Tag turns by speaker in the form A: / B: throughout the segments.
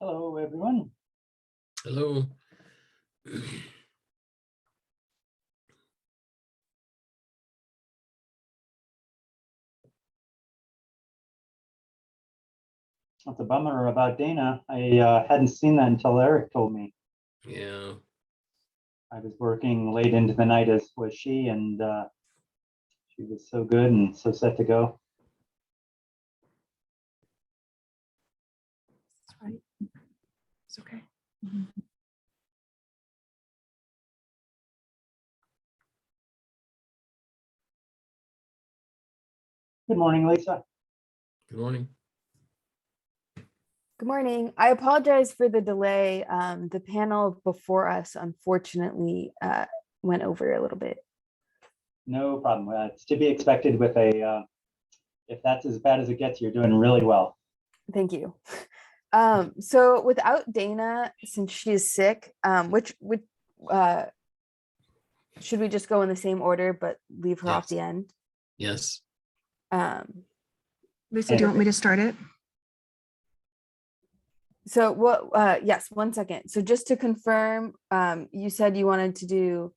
A: Hello, everyone.
B: Hello.
A: That's a bummer about Dana. I hadn't seen that until Eric told me.
B: Yeah.
A: I was working late into the night, as was she, and she was so good and so set to go.
C: That's right. It's okay.
A: Good morning, Lisa.
B: Good morning.
C: Good morning. I apologize for the delay. The panel before us, unfortunately, went over a little bit.
A: No problem. It's to be expected with a, if that's as bad as it gets, you're doing really well.
C: Thank you. So without Dana, since she is sick, which should we just go in the same order but leave her off
B: Yes.
C: the end?
B: Yes.
D: Lisa, do you want me to start it?
C: So what, yes, 1 second. So just to confirm, you said you wanted to do,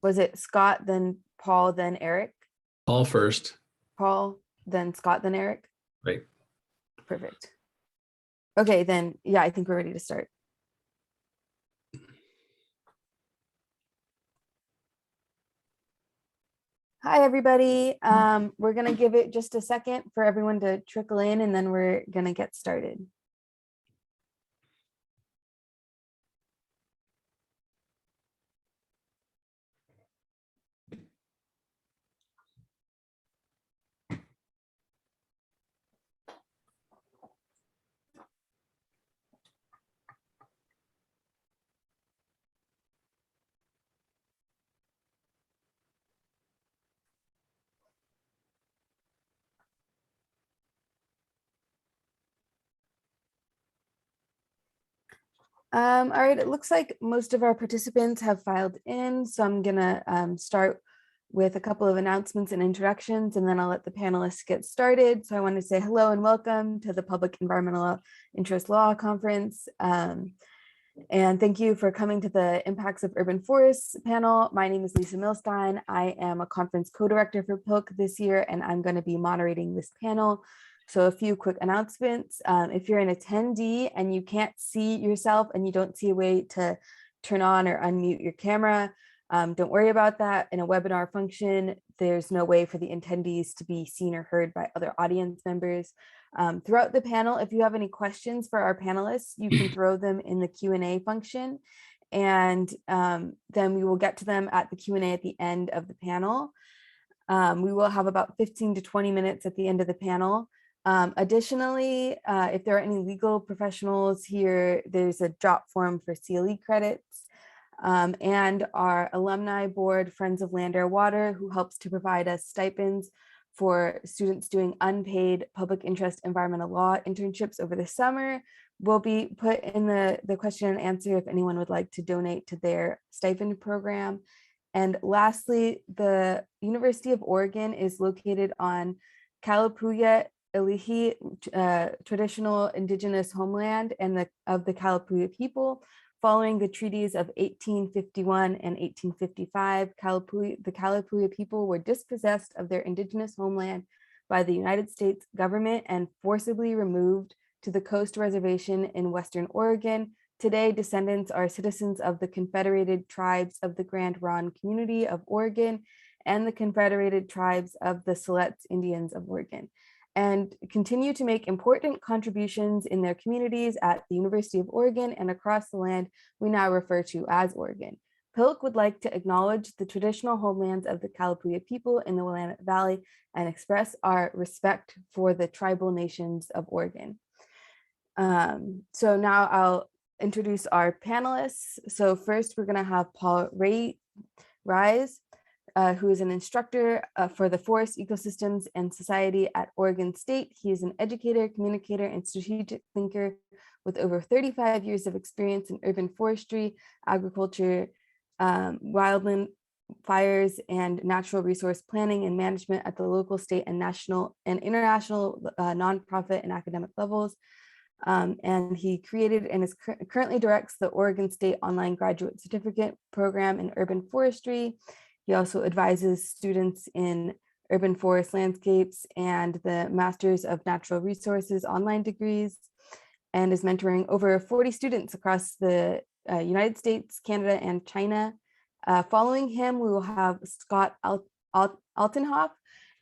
C: was it Scott, then Paul, then Eric?
B: Paul first.
C: Paul, then Scott, then Eric?
B: Right.
C: Perfect. Okay, then, yeah, I think we're ready to start. Hi, everybody. We're gonna give it just a second for everyone to trickle in, and then we're gonna get started. All right, it looks like most of our participants have filed in, so I'm gonna start with a couple of announcements and introductions, and then I'll let the panelists get started. So I want to say hello and welcome to the Public Environmental Interest Law Conference. And thank you for coming to the Impacts of Urban Forests panel. My name is Lisa Milstein. I am a conference co-director for PILC this year, and I'm going to be moderating this panel. So a few quick announcements. If you're an attendee and you can't see yourself and you don't see a way to turn on or unmute your camera, don't worry about that. In a webinar function, there's no way for the attendees to be seen or heard by other audience members. Throughout the panel, if you have any questions for our panelists, you can throw them in the Q&A function, and then we will get to them at the Q&A at the end of the panel. We will have about 15 to 20 minutes at the end of the panel. Additionally, if there are any legal professionals here, there's a drop form for CLE credits. And our alumni board, Friends of Land, Air, Water, who helps to provide us stipends for students doing unpaid public interest environmental law internships over the summer, will be put in the question and answer if anyone would like to donate to their stipend program. And lastly, the University of Oregon is located on Kalapuya Ilihi, traditional indigenous homeland and of the Kalapuya people. Following the treaties of 1851 and 1855, the Kalapuya people were dispossessed of their indigenous homeland by the United States government and forcibly removed to the Coast Reservation in Western Oregon. Today, descendants are citizens of the Confederated Tribes of the Grand Ronde Community of Oregon and the Confederated Tribes of the Siletz Indians of Oregon, and continue to make important contributions in their communities at the University of Oregon and across the land we now refer to as Oregon. PILC would like to acknowledge the traditional homelands of the Kalapuya people in the Willamette Valley and express our respect for the tribal nations of Oregon. So now I'll introduce our panelists. So first we're gonna have Paul Rise, who is an instructor for the Forest Ecosystems and Society at Oregon State. He is an educator, communicator, and strategic thinker with over 35 years of experience in urban forestry, agriculture, wildland fires, and natural resource planning and management at the local, state, and national and international nonprofit and academic levels. And he created and is currently directs the Oregon State Online Graduate Certificate Program in Urban Forestry. He also advises students in urban forest landscapes and the Masters of Natural Resources online degrees, and is mentoring over 40 students across the United States, Canada, and China. Following him, we will have Scott Altenhoff,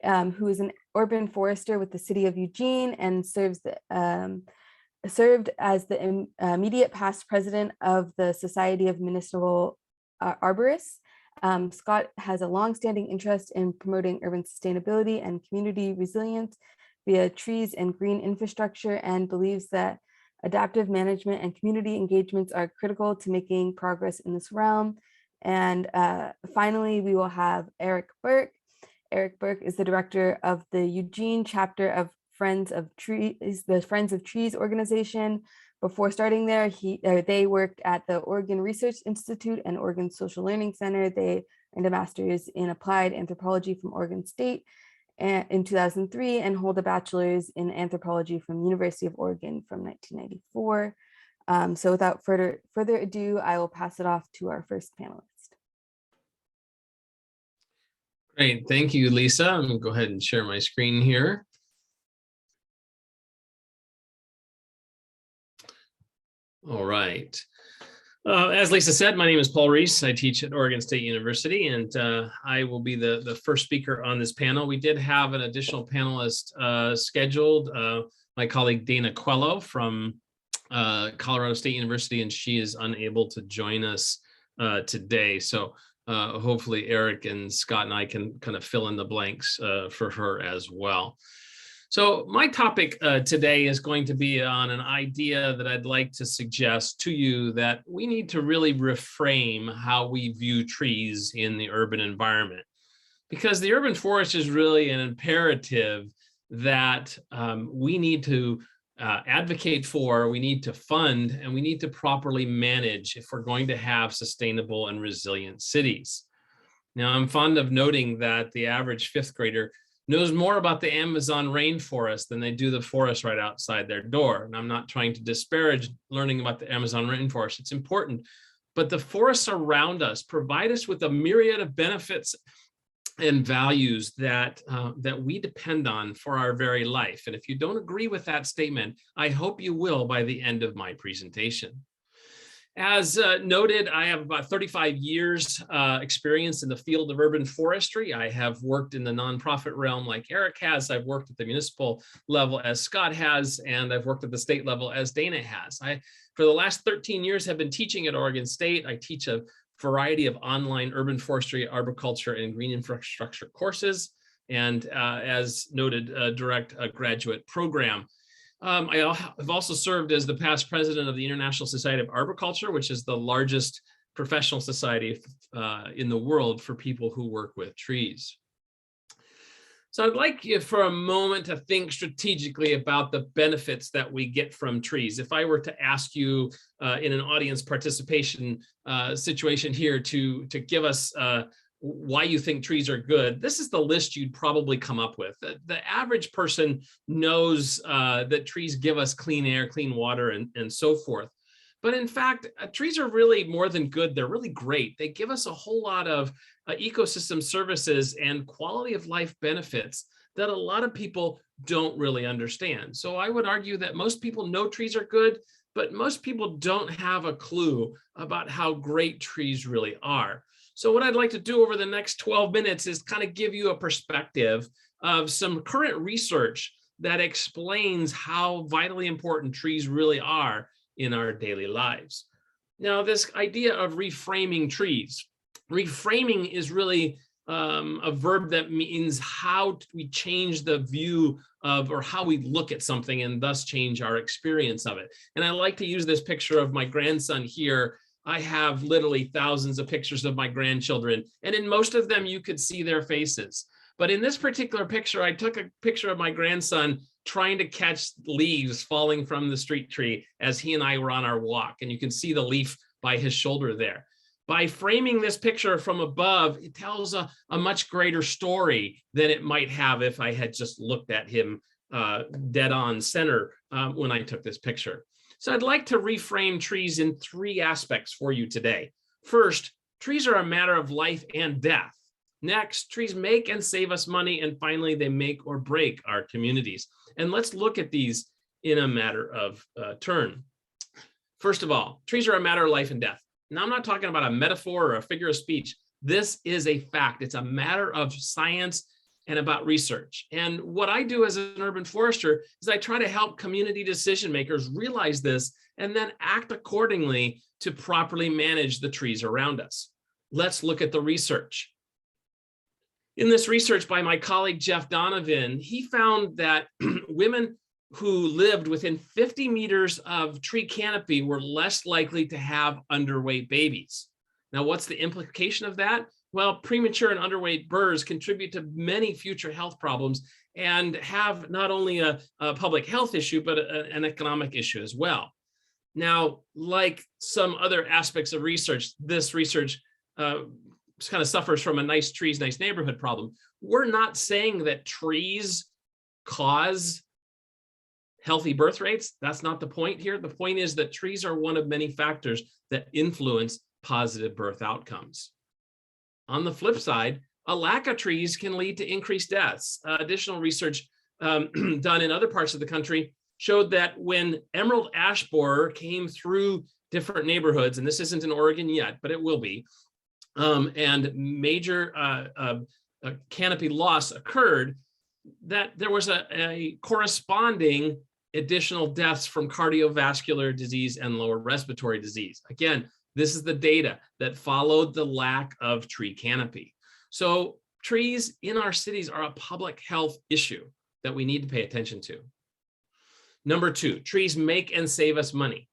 C: who is an urban forester with the city of Eugene and served as the immediate past president of the Society of Municipal Arborists. Scott has a longstanding interest in promoting urban sustainability and community resilience via trees and green infrastructure, and believes that adaptive management and community engagements are critical to making progress in this realm. And finally, we will have Eric Burke. Eric Burke is the director of the Eugene chapter of Friends of Trees, the Friends of Trees organization. Before starting there, they worked at the Oregon Research Institute and Oregon Social Learning Center. They earned a master's in applied anthropology from Oregon State in 2003 and hold a bachelor's in anthropology from University of Oregon from 1994. So without further ado, I will pass it off to our first panelist.
B: Great. Thank you, Lisa. I'm going to go ahead and share my screen here. All right. As Lisa said, my name is Paul Reese. I teach at Oregon State University, and I will be the first speaker on this panel. We did have an additional panelist scheduled, my colleague Dana Coelho from Colorado State University, and she is unable to join us today. So hopefully Eric and Scott and I can kind of fill in the blanks for her as well. So my topic today is going to be on an idea that I'd like to suggest to you, that we need to really reframe how we view trees in the urban environment, because the urban forest is really an imperative that we need to advocate for, we need to fund, and we need to properly manage if we're going to have sustainable and resilient cities. Now, I'm fond of noting that the average fifth grader knows more about the Amazon rainforest than they do the forest right outside their door. And I'm not trying to disparage learning about the Amazon rainforest. It's important, but the forests around us provide us with a myriad of benefits and values that we depend on for our very life. And if you don't agree with that statement, I hope you will by the end of my presentation. As noted, I have about 35 years experience in the field of urban forestry. I have worked in the nonprofit realm like Eric has. I've worked at the municipal level as Scott has, and I've worked at the state level as Dana has. For the last 13 years, have been teaching at Oregon State. I teach a variety of online urban forestry, arboriculture, and green infrastructure courses, and as noted, direct a graduate program. I have also served as the past president of the International Society of Arboriculture, which is the largest professional society in the world for people who work with trees. So I'd like you for a moment to think strategically about the benefits that we get from trees. If I were to ask you in an audience participation situation here to give us why you think trees are good, this is the list you'd probably come up with. The average person knows that trees give us clean air, clean water, and so forth. But in fact, trees are really more than good. They're really great. They give us a whole lot of ecosystem services and quality of life benefits that a lot of people don't really understand. So I would argue that most people know trees are good, but most people don't have a clue about how great trees really are. So what I'd like to do over the next 12 minutes is kind of give you a perspective of some current research that explains how vitally important trees really are in our daily lives. Now, this idea of reframing trees. Reframing is really a verb that means how we change the view of, or how we look at something, and thus change our experience of it. And I like to use this picture of my grandson here. I have literally thousands of pictures of my grandchildren, and in most of them, you could see their faces. But in this particular picture, I took a picture of my grandson trying to catch leaves falling from the street tree as he and I were on our walk. And you can see the leaf by his shoulder there. By framing this picture from above, it tells a much greater story than it might have if I had just looked at him dead on center when I took this picture. So I'd like to reframe trees in 3 aspects for you today. First, trees are a matter of life and death. Next, trees make and save us money. And finally, they make or break our communities. And let's look at these in a matter of turn. First of all, trees are a matter of life and death. Now, I'm not talking about a metaphor or a figure of speech. This is a fact. It's a matter of science and about research. And what I do as an urban forester is I try to help community decision makers realize this and then act accordingly to properly manage the trees around us. Let's look at the research. In this research by my colleague, Jeff Donovan, he found that women who lived within 50 meters of tree canopy were less likely to have underweight babies. Now, what's the implication of that? Well, premature and underweight births contribute to many future health problems and have not only a public health issue, but an economic issue as well. Now, like some other aspects of research, this research kind of suffers from a nice trees, nice neighborhood problem. We're not saying that trees cause healthy birth rates. That's not the point here. The point is that trees are one of many factors that influence positive birth outcomes. On the flip side, a lack of trees can lead to increased deaths. Additional research done in other parts of the country showed that when emerald ash borer came through different neighborhoods, and this isn't in Oregon yet, but it will be, and major canopy loss occurred, that there was a corresponding additional deaths from cardiovascular disease and lower respiratory disease. Again, this is the data that followed the lack of tree canopy. So trees in our cities are a public health issue that we need to pay attention to. Number 2, trees make and save us money.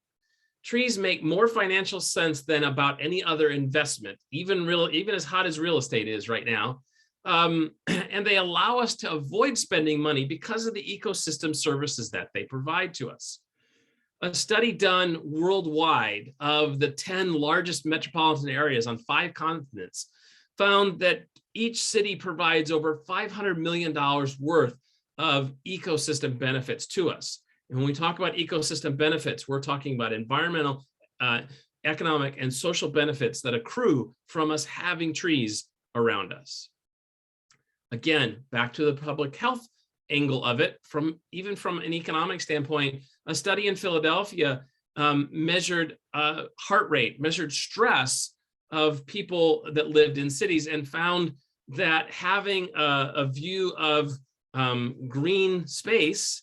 B: Trees make more financial sense than about any other investment, even as hot as real estate is right now. And they allow us to avoid spending money because of the ecosystem services that they provide to us. A study done worldwide of the 10 largest metropolitan areas on 5 continents found that each city provides over $500 million worth of ecosystem benefits to us. And when we talk about ecosystem benefits, we're talking about environmental, economic, and social benefits that accrue from us having trees around us. Again, back to the public health angle of it, even from an economic standpoint, a study in Philadelphia measured heart rate, measured stress of people that lived in cities, and found that having a view of green space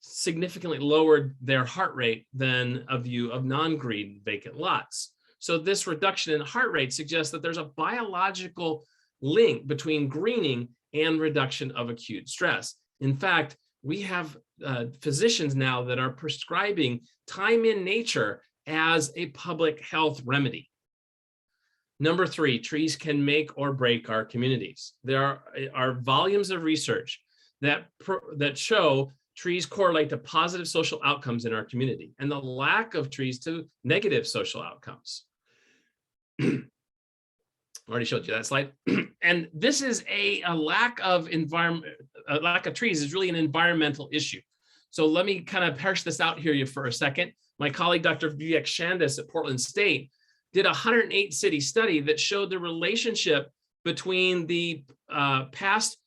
B: significantly lowered their heart rate than a view of non-green vacant lots. So this reduction in heart rate suggests that there's a biological link between greening and reduction of acute stress. In fact, we have physicians now that are prescribing time in nature as a public health remedy. Number 3, trees can make or break our communities. There are volumes of research that show trees correlate to positive social outcomes in our community, and the lack of trees to negative social outcomes. Already showed you that slide. And this is a lack of trees is really an environmental issue. So let me kind of parse this out here for a second. My colleague, Dr. Vivek Shandis at Portland State, did a 108-city study that showed the relationship between the past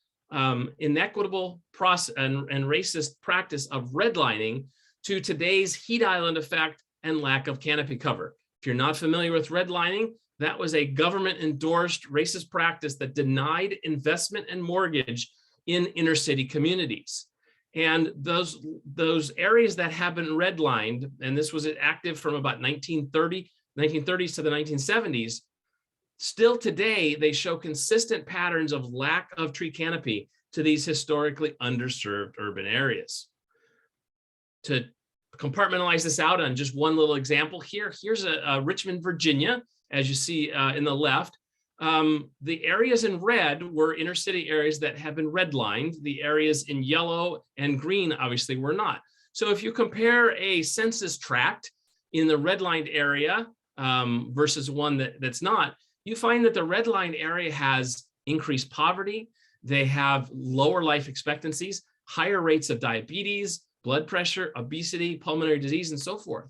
B: inequitable process and racist practice of redlining to today's heat island effect and lack of canopy cover. If you're not familiar with redlining, that was a government-endorsed racist practice that denied investment and mortgage in inner city communities. And those areas that have been redlined, and this was active from about 1930s to the 1970s, still today, they show consistent patterns of lack of tree canopy to these historically underserved urban areas. To compartmentalize this out on just one little example here, here's a Richmond, Virginia, as you see in the left. The areas in red were inner city areas that have been redlined. The areas in yellow and green obviously were not. So if you compare a census tract in the redlined area versus one that's not, you find that the redlined area has increased poverty. They have lower life expectancies, higher rates of diabetes, blood pressure, obesity, pulmonary disease, and so forth.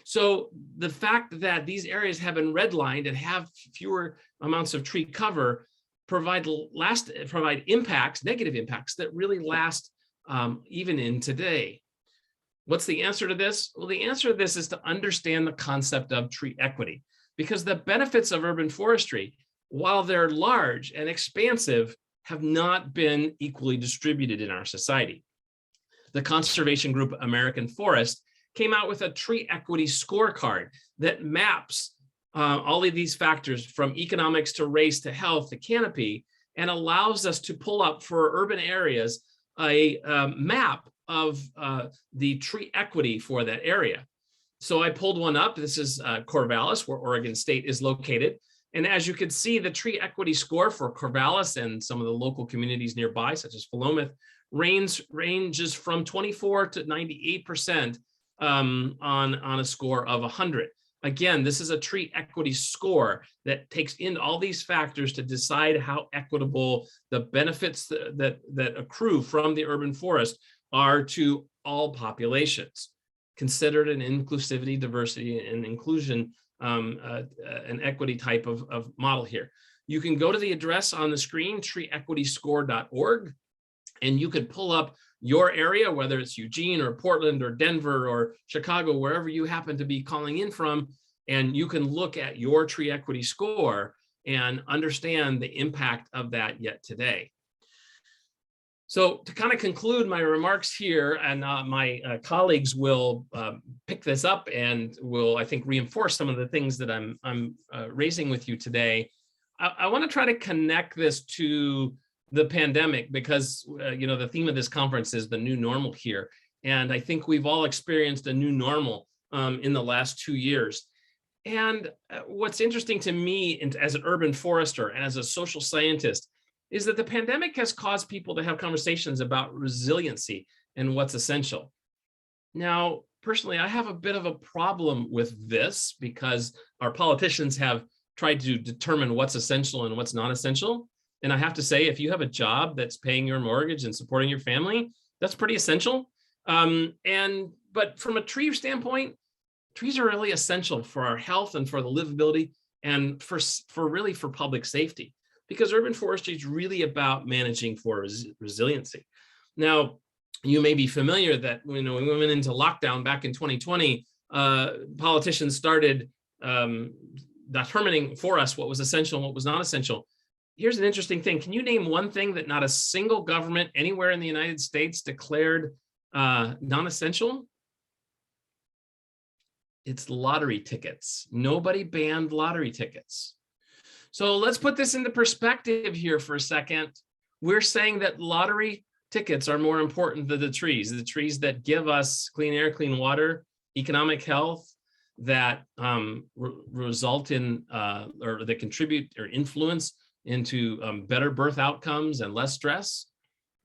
B: So the fact that these areas have been redlined and have fewer amounts of tree cover provide impacts, negative impacts that really last even in today. What's the answer to this? Well, the answer to this is to understand the concept of tree equity, because the benefits of urban forestry, while they're large and expansive, have not been equally distributed in our society. The conservation group American Forest came out with a tree equity scorecard that maps all of these factors from economics to race to health to canopy, and allows us to pull up for urban areas a map of the tree equity for that area. So I pulled one up. This is Corvallis, where Oregon State is located. And as you can see, the tree equity score for Corvallis and some of the local communities nearby, such as Philomath, ranges from 24 to 98% on a score of 100. Again, this is a tree equity score that takes in all these factors to decide how equitable the benefits that accrue from the urban forest are to all populations. Considered an inclusivity, diversity, and inclusion, an equity type of model here. You can go to the address on the screen, treeequityscore.org, and you could pull up your area, whether it's Eugene or Portland or Denver or Chicago, wherever you happen to be calling in from, and you can look at your tree equity score and understand the impact of that yet today. So to kind of conclude my remarks here, and my colleagues will pick this up and will, I think, reinforce some of the things that I'm raising with you today. I want to try to connect this to the pandemic, because the theme of this conference is the new normal here. And I think we've all experienced a new normal in the last 2 years. And what's interesting to me as an urban forester and as a social scientist is that the pandemic has caused people to have conversations about resiliency and what's essential. Now, personally, I have a bit of a problem with this, because our politicians have tried to determine what's essential and what's not essential. And I have to say, if you have a job that's paying your mortgage and supporting your family, that's pretty essential. But from a tree standpoint, trees are really essential for our health and for the livability and for public safety, because urban forestry is really about managing for resiliency. Now, you may be familiar that when we went into lockdown back in 2020, politicians started determining for us what was essential and what was not essential. Here's an interesting thing. Can you name one thing that not a single government anywhere in the United States declared non-essential? It's lottery tickets. Nobody banned lottery tickets. So let's put this into perspective here for a second. We're saying that lottery tickets are more important than the trees that give us clean air, clean water, economic health, that result in or that contribute or influence into better birth outcomes and less stress.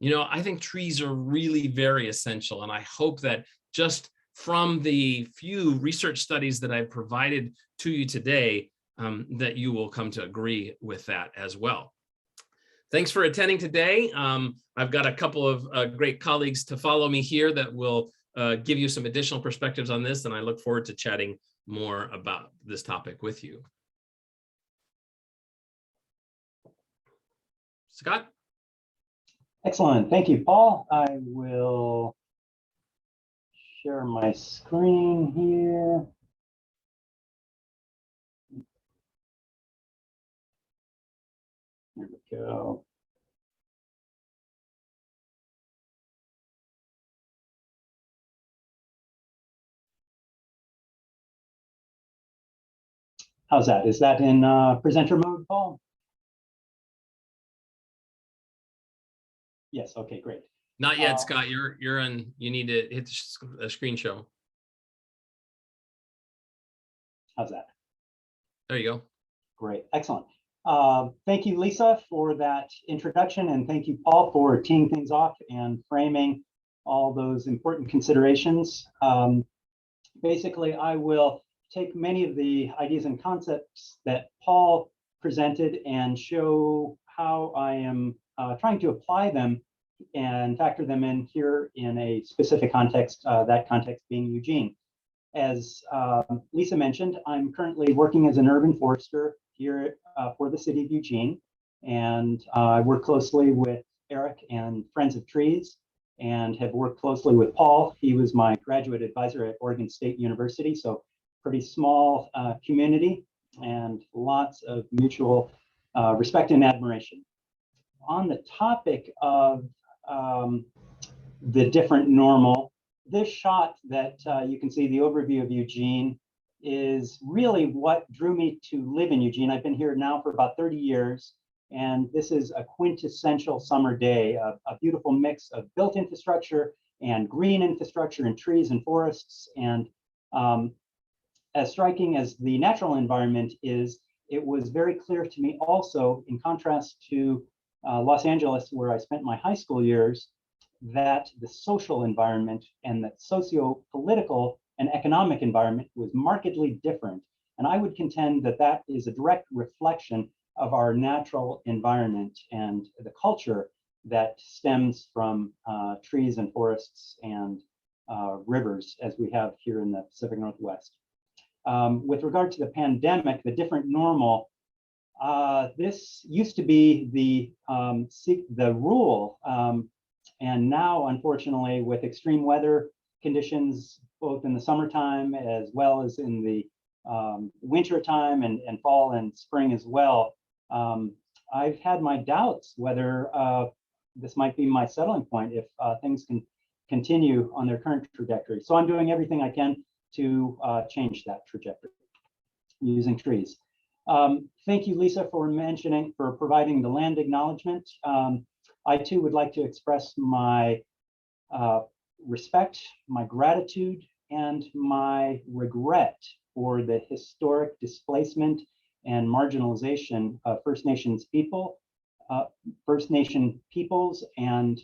B: I think trees are really very essential. And I hope that just from the few research studies that I've provided to you today, that you will come to agree with that as well. Thanks for attending today. I've got a couple of great colleagues to follow me here that will give you some additional perspectives on this, and I look forward to chatting more about this topic with you. Scott?
A: Excellent. Thank you, Paul. I will share my screen here. There we go. How's that? Is that in presenter mode, Paul? Yes. Okay, great.
B: Not yet, Scott. You're on. You need to hit the screen show.
A: How's that?
B: There you go.
A: Great. Excellent. Thank you, Lisa, for that introduction, and thank you, Paul, for teeing things off and framing all those important considerations. Basically, I will take many of the ideas and concepts that Paul presented and show how I am trying to apply them and factor them in here in a specific context, that context being Eugene. As Lisa mentioned, I'm currently working as an urban forester here for the city of Eugene, and I work closely with Eric and Friends of Trees, and have worked closely with Paul. He was my graduate advisor at Oregon State University, so pretty small community and lots of mutual respect and admiration. On the topic of the different normal, this shot that you can see, the overview of Eugene, is really what drew me to live in Eugene. I've been here now for about 30 years, and this is a quintessential summer day, a beautiful mix of built infrastructure and green infrastructure and trees and forests. And as striking as the natural environment is, it was very clear to me also, in contrast to Los Angeles, where I spent my high school years, that the social environment and the socio-political and economic environment was markedly different. And I would contend that that is a direct reflection of our natural environment and the culture that stems from trees and forests and rivers, as we have here in the Pacific Northwest. With regard to the pandemic, the different normal, this used to be the rule, and now, unfortunately, with extreme weather conditions, both in the summertime as well as in the winter time and fall and spring as well, I've had my doubts whether this might be my settling point if things can continue on their current trajectory. So I'm doing everything I can to change that trajectory using trees. Thank you, Lisa, for providing the land acknowledgement. I too would like to express my respect, my gratitude, and my regret for the historic displacement and marginalization of First Nations people, First Nation peoples, and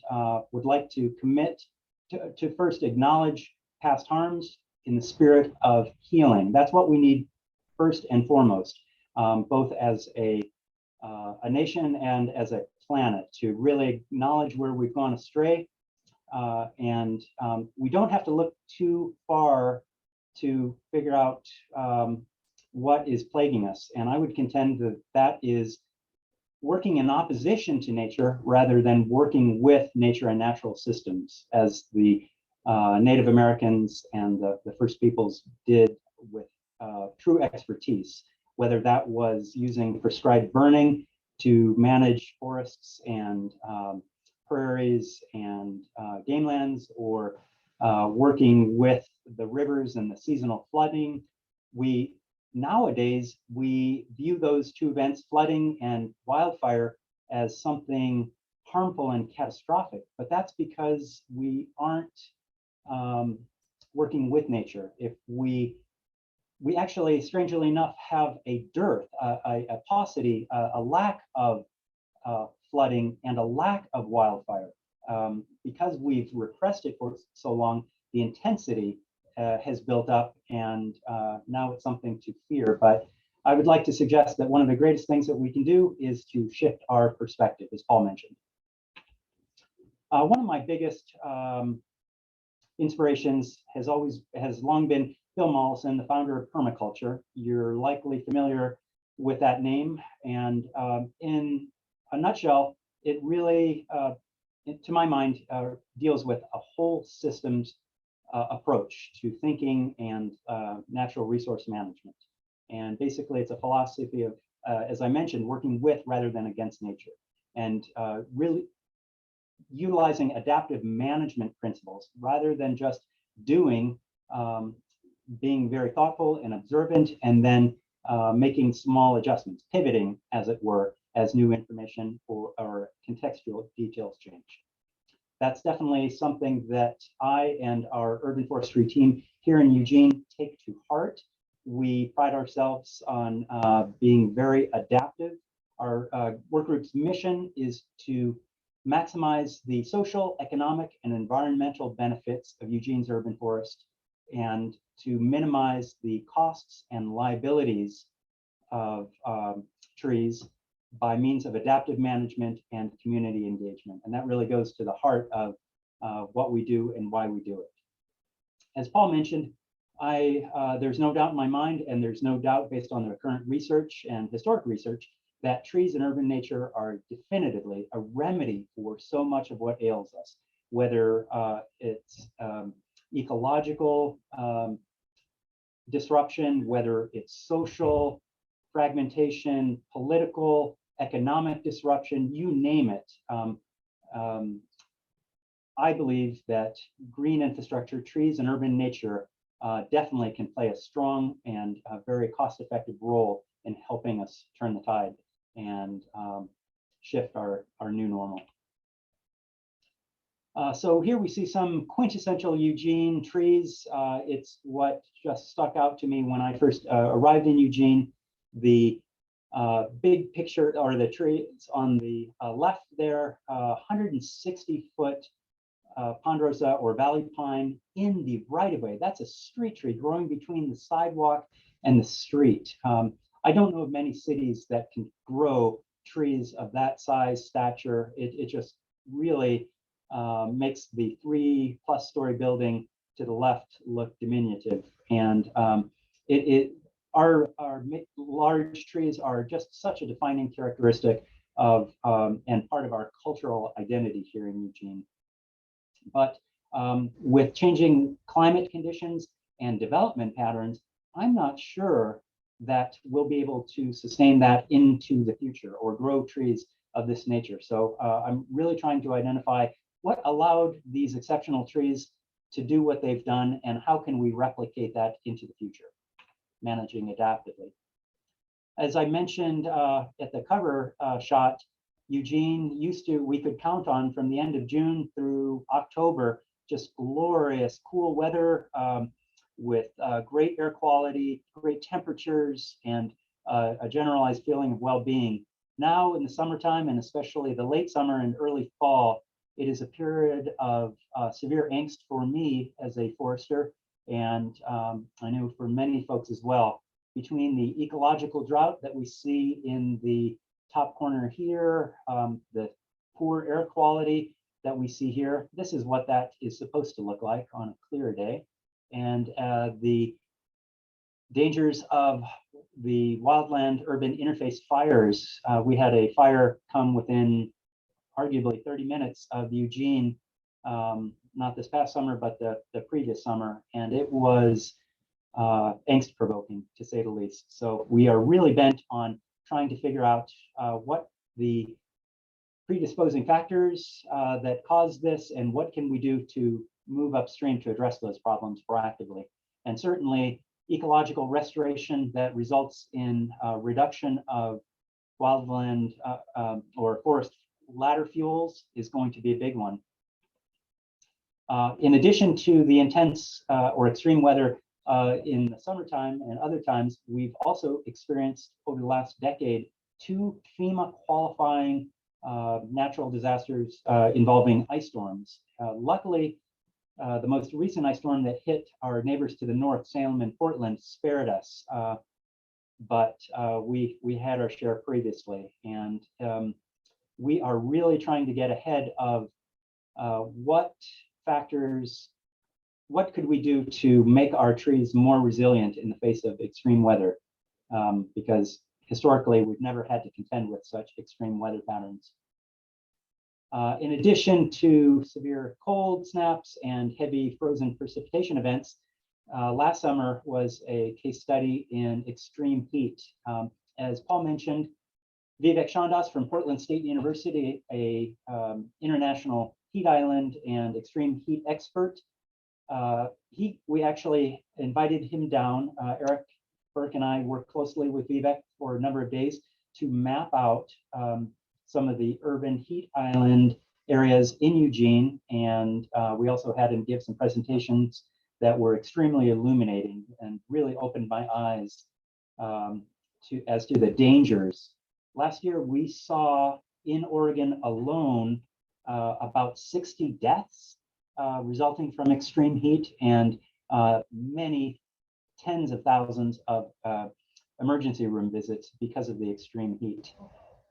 A: would like to commit to first acknowledge past harms in the spirit of healing. That's what we need first and foremost, both as a nation and as a planet, to really acknowledge where we've gone astray. And we don't have to look too far to figure out what is plaguing us. And I would contend that that is working in opposition to nature rather than working with nature and natural systems, as the Native Americans and the First Peoples did with true expertise, whether that was using prescribed burning to manage forests and prairies and game lands, or working with the rivers and the seasonal flooding. Nowadays, we view those two events, flooding and wildfire, as something harmful and catastrophic, but that's because we aren't working with nature. If we actually, strangely enough, have a dearth, a paucity, a lack of flooding and a lack of wildfire. Because we've repressed it for so long, the intensity has built up, and now it's something to fear. But I would like to suggest that one of the greatest things that we can do is to shift our perspective, as Paul mentioned. One of my biggest inspirations has long been Bill Mollison, the founder of permaculture. You're likely familiar with that name. And in a nutshell, it really, to my mind, deals with a whole systems approach to thinking and natural resource management. And basically, it's a philosophy of, as I mentioned, working with rather than against nature, and really utilizing adaptive management principles rather than just doing, being very thoughtful and observant, and then making small adjustments, pivoting, as it were, as new information or contextual details change. That's definitely something that I and our urban forestry team here in Eugene take to heart. We pride ourselves on being very adaptive. Our work group's mission is to maximize the social, economic, and environmental benefits of Eugene's urban forest, and to minimize the costs and liabilities of trees by means of adaptive management and community engagement. And that really goes to the heart of what we do and why we do it. As Paul mentioned, there's no doubt in my mind, and there's no doubt based on the current research and historic research, that trees in urban nature are definitively a remedy for so much of what ails us, whether it's ecological disruption, whether it's social fragmentation, political, economic disruption, you name it. I believe that green infrastructure, trees, and urban nature definitely can play a strong and very cost-effective role in helping us turn the tide and shift our new normal. So here we see some quintessential Eugene trees. It's what just stuck out to me when I first arrived in Eugene. The big picture, or the trees on the left there, 160-foot ponderosa or valley pine in the right-of-way. That's a street tree growing between the sidewalk and the street. I don't know of many cities that can grow trees of that size, stature. It just really makes the 3+ story building to the left look diminutive. And our large trees are just such a defining characteristic of and part of our cultural identity here in Eugene. But with changing climate conditions and development patterns, I'm not sure that we'll be able to sustain that into the future or grow trees of this nature. So I'm really trying to identify what allowed these exceptional trees to do what they've done, and how can we replicate that into the future, managing adaptively. As I mentioned at the cover shot, Eugene we could count on from the end of June through October, just glorious cool weather with great air quality, great temperatures, and a generalized feeling of well-being. Now in the summertime, and especially the late summer and early fall, it is a period of severe angst for me as a forester, and I know for many folks as well, between the ecological drought that we see in the top corner here, the poor air quality that we see here. This is what that is supposed to look like on a clear day. And the dangers of the wildland urban interface fires. We had a fire come within arguably 30 minutes of Eugene, not this past summer, but the previous summer. And it was angst provoking, to say the least. So we are really bent on trying to figure out what the predisposing factors that cause this, and what can we do to move upstream to address those problems proactively. And certainly ecological restoration that results in reduction of wildland or forest ladder fuels is going to be a big one. In addition to the intense or extreme weather in the summertime and other times, we've also experienced over the last decade 2 FEMA qualifying natural disasters involving ice storms. Luckily, the most recent ice storm that hit our neighbors to the north, Salem and Portland, spared us, but we had our share previously, and we are really trying to get ahead of what could we do to make our trees more resilient in the face of extreme weather, because historically we've never had to contend with such extreme weather patterns. In addition to severe cold snaps and heavy frozen precipitation events, last summer was a case study in extreme heat. As Paul mentioned, Vivek Chandas from Portland State University, a international heat island and extreme heat expert, we actually invited him down. Eric Burke and I worked closely with Vivek for a number of days to map out some of the urban heat island areas in Eugene, and we also had him give some presentations that were extremely illuminating and really opened my eyes as to the dangers. Last year, we saw in Oregon alone about 60 deaths resulting from extreme heat, and many tens of thousands of emergency room visits because of the extreme heat.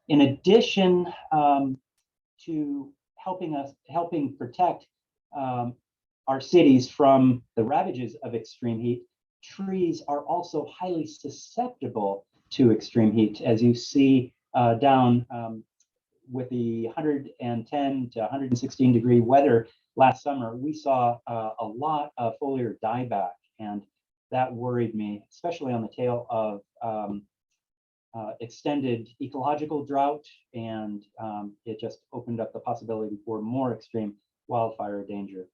A: In addition to helping protect our cities from the ravages of extreme heat, trees are also highly susceptible to extreme heat. As you see down with the 110 to 116 degree weather last summer, we saw a lot of foliar dieback, and that worried me, especially on the tail of extended ecological drought, and it just opened up the possibility for more extreme wildfire danger.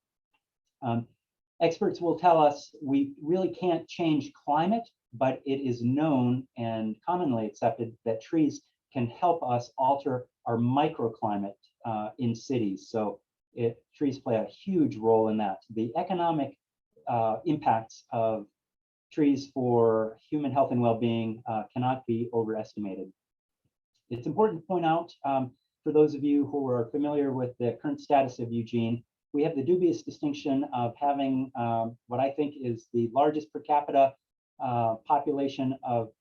A: Experts will tell us we really can't change climate, but it is known and commonly accepted that trees can help us alter our microclimate in cities. So trees play a huge role in that. The economic impacts of trees for human health and well-being cannot be overestimated. It's important to point out, for those of you who are familiar with the current status of Eugene, we have the dubious distinction of having what I think is the largest per capita population of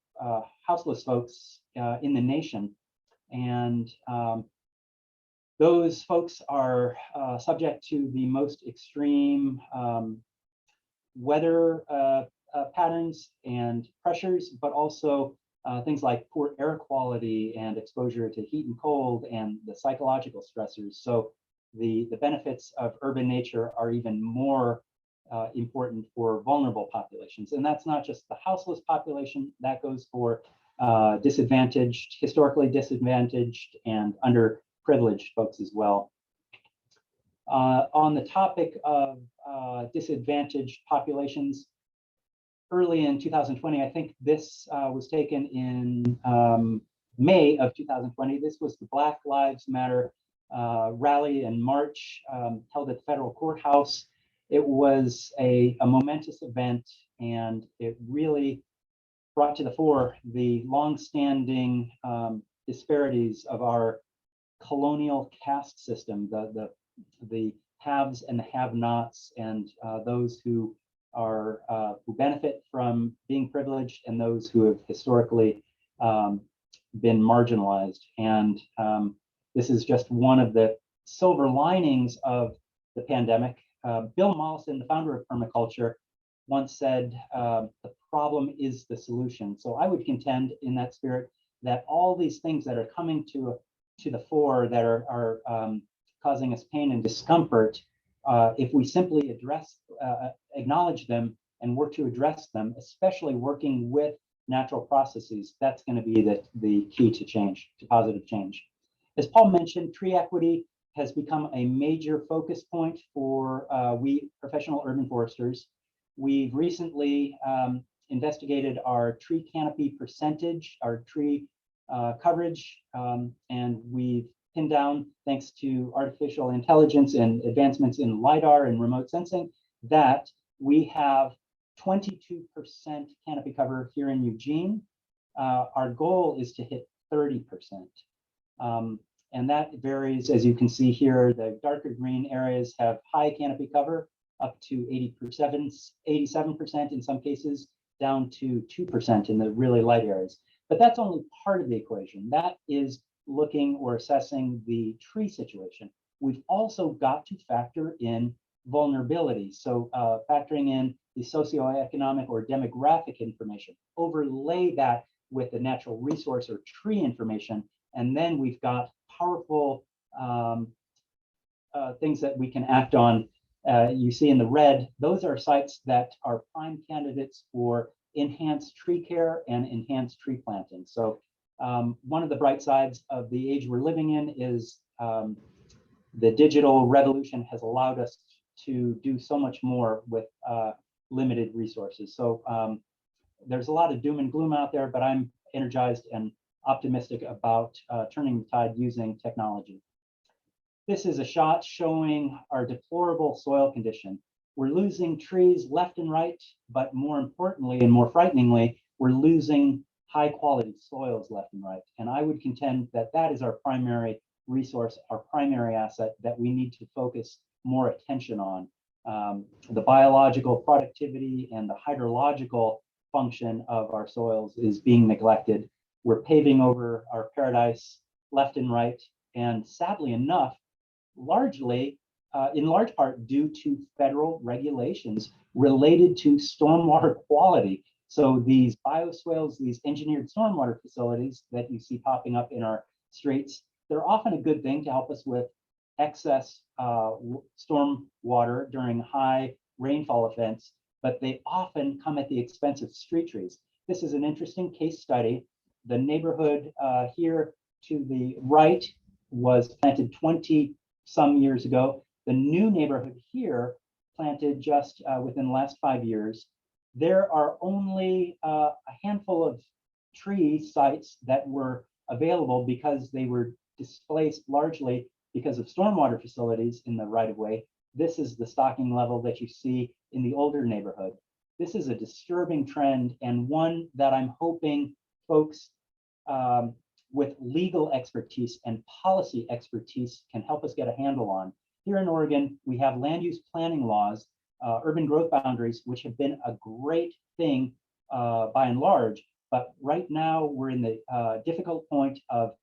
A: houseless folks in the nation. And those folks are subject to the most extreme weather patterns and pressures, but also things like poor air quality and exposure to heat and cold and the psychological stressors. So the benefits of urban nature are even more important for vulnerable populations. And that's not just the houseless population, that goes for disadvantaged, historically disadvantaged, and underprivileged folks as well. On the topic of disadvantaged populations, early in 2020, I think this was taken in May of 2020. This was the Black Lives Matter rally and march held at the federal courthouse. It was a momentous event, and it really brought to the fore the longstanding disparities of our colonial caste system, the haves and the have-nots, and those who are who benefit from being privileged and those who have historically been marginalized. And this is just one of the silver linings of the pandemic. Bill Mollison, the founder of permaculture, once said, the problem is the solution. So I would contend in that spirit that all these things that are coming to the fore that are causing us pain and discomfort, if we simply acknowledge them and work to address them, especially working with natural processes, that's going to be the key to change, to positive change. As Paul mentioned, tree equity has become a major focus point for we professional urban foresters. We've recently investigated our tree canopy percentage, our tree coverage, and we've pinned down, thanks to artificial intelligence and advancements in LiDAR and remote sensing, that we have 22% canopy cover here in Eugene. Our goal is to hit 30%. And that varies, as you can see here. The darker green areas have high canopy cover, up to 87% in some cases, down to 2% in the really light areas. But that's only part of the equation. That is looking or assessing the tree situation. We've also got to factor in vulnerability. So factoring in the socioeconomic or demographic information, overlay that with the natural resource or tree information, and then we've got powerful things that we can act on. You see in the red, those are sites that are prime candidates for enhanced tree care and enhanced tree planting. So one of the bright sides of the age we're living in is the digital revolution has allowed us to do so much more with limited resources. So there's a lot of doom and gloom out there, but I'm energized and optimistic about turning the tide using technology. This is a shot showing our deplorable soil condition. We're losing trees left and right, but more importantly and more frighteningly, we're losing high quality soils left and right. And I would contend that that is our primary resource, our primary asset that we need to focus more attention on. The biological productivity and the hydrological function of our soils is being neglected. We're paving over our paradise left and right. And sadly enough, largely, in large part due to federal regulations related to stormwater quality. So these bioswales, these engineered stormwater facilities that you see popping up in our streets, they're often a good thing to help us with excess storm water during high rainfall events, but they often come at the expense of street trees. This is an interesting case study. The neighborhood here to the right was planted 20 some years ago. The new neighborhood here planted just within the last 5 years. There are only a handful of tree sites that were available because they were displaced largely because of stormwater facilities in the right of way. This is the stocking level that you see in the older neighborhood. This is a disturbing trend, and one that I'm hoping folks with legal expertise and policy expertise can help us get a handle on. Here in Oregon, we have land use planning laws, urban growth boundaries, which have been a great thing by and large, but right now we're in the difficult point of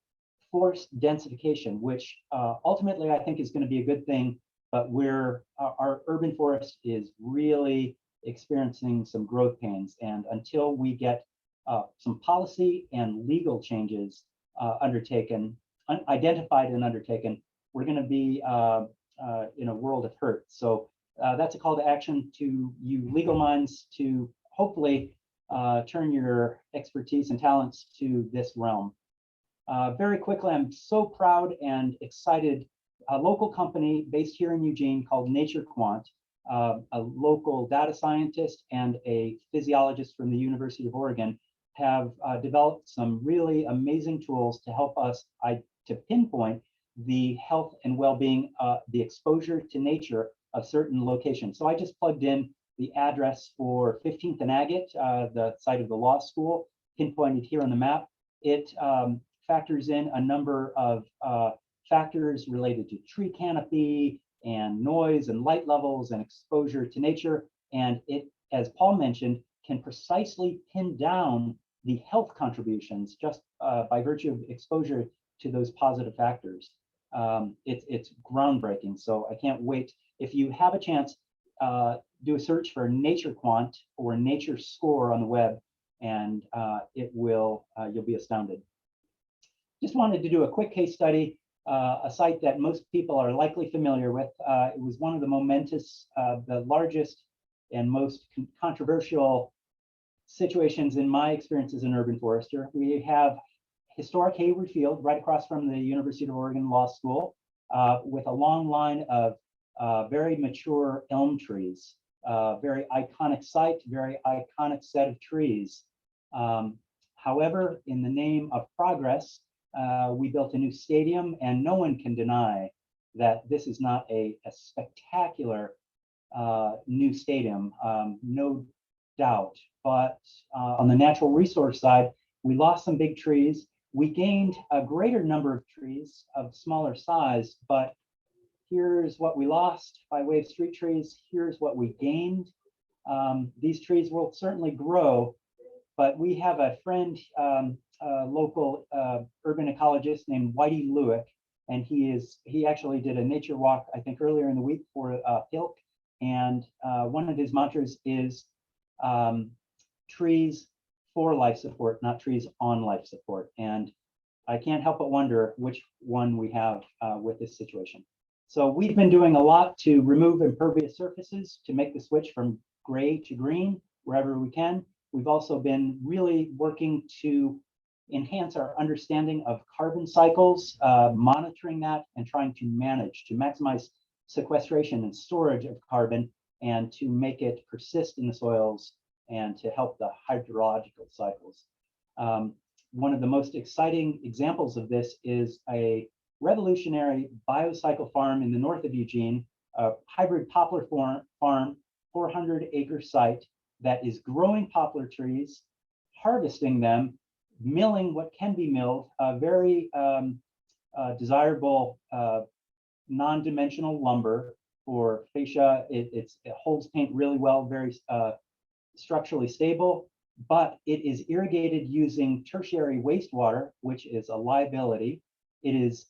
A: forced densification, which ultimately I think is going to be a good thing, but our urban forest is really experiencing some growth pains. And until we get some policy and legal changes identified and undertaken, we're going to be in a world of hurt. So that's a call to action to you legal minds to hopefully turn your expertise and talents to this realm. Very quickly, I'm so proud and excited. A local company based here in Eugene called NatureQuant, a local data scientist and a physiologist from the University of Oregon, have developed some really amazing tools to help us to pinpoint the health and well-being, the exposure to nature of certain locations. So I just plugged in the address for 15th and Agate, the site of the law school, pinpointed here on the map. It factors in a number of factors related to tree canopy and noise and light levels and exposure to nature. And it, as Paul mentioned, can precisely pin down the health contributions just by virtue of exposure to those positive factors. It's groundbreaking, so I can't wait. If you have a chance, do a search for NatureQuant or Nature Score on the web, and you'll be astounded. Just wanted to do a quick case study, a site that most people are likely familiar with. It was one of the momentous, the largest and most controversial situations in my experience as an urban forester. We have historic Hayward Field right across from the University of Oregon Law School with a long line of very mature elm trees, very iconic site, very iconic set of trees. However, in the name of progress, we built a new stadium, and no one can deny that this is not a spectacular new stadium, no doubt. But on the natural resource side, we lost some big trees. We gained a greater number of trees of smaller size, but here's what we lost by way of street trees. Here's what we gained. These trees will certainly grow, but we have a friend, a local urban ecologist named Whitey Lewick, and he actually did a nature walk, I think earlier in the week for Pilk, and one of his mantras is trees for life support, not trees on life support. And I can't help but wonder which one we have with this situation. So we've been doing a lot to remove impervious surfaces to make the switch from gray to green wherever we can. We've also been really working to enhance our understanding of carbon cycles, monitoring that and trying to maximize sequestration and storage of carbon and to make it persist in the soils and to help the hydrological cycles. One of the most exciting examples of this is a revolutionary biocycle farm in the north of Eugene, a hybrid poplar farm, 400-acre site that is growing poplar trees, harvesting them, milling what can be milled, very desirable non-dimensional lumber for fascia. It holds paint really well, very structurally stable, but it is irrigated using tertiary wastewater, which is a liability. It is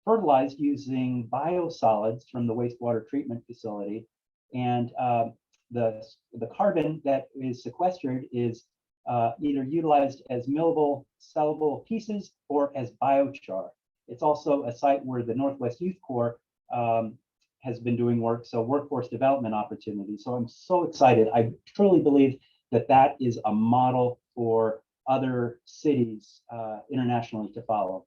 A: fertilized using biosolids from the wastewater treatment facility, and the carbon that is sequestered is either utilized as millable, sellable pieces or as biochar. It's also a site where the Northwest Youth Corps has been doing work, so workforce development opportunities. So I'm so excited. I truly believe that that is a model for other cities internationally to follow.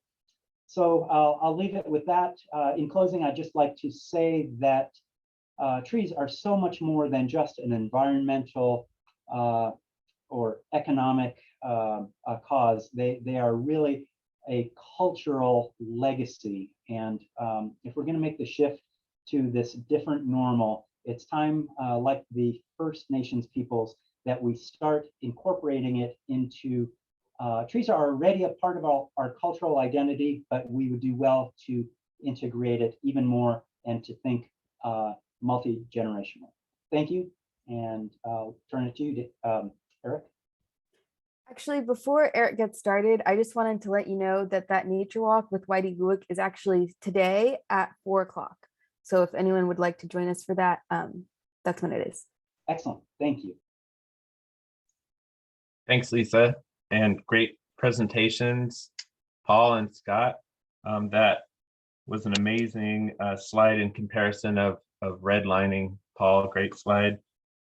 A: So I'll leave it with that. In closing, I'd just like to say that trees are so much more than just an environmental or economic cause. They are really a cultural legacy. And if we're going to make the shift to this different normal, it's time, like the First Nations peoples, that we start incorporating it into trees are already a part of our cultural identity, but we would do well to integrate it even more and to think multi-generational. Thank you, and I'll turn it to you, Eric.
C: Actually, before Eric gets started, I just wanted to let you know that that nature walk with Whitey Luwak is actually today at 4 o'clock. So if anyone would like to join us for that, that's when it is.
A: Excellent, thank you.
D: Thanks, Lisa, and great presentations, Paul and Scott. That was an amazing slide in comparison of redlining. Paul, great slide.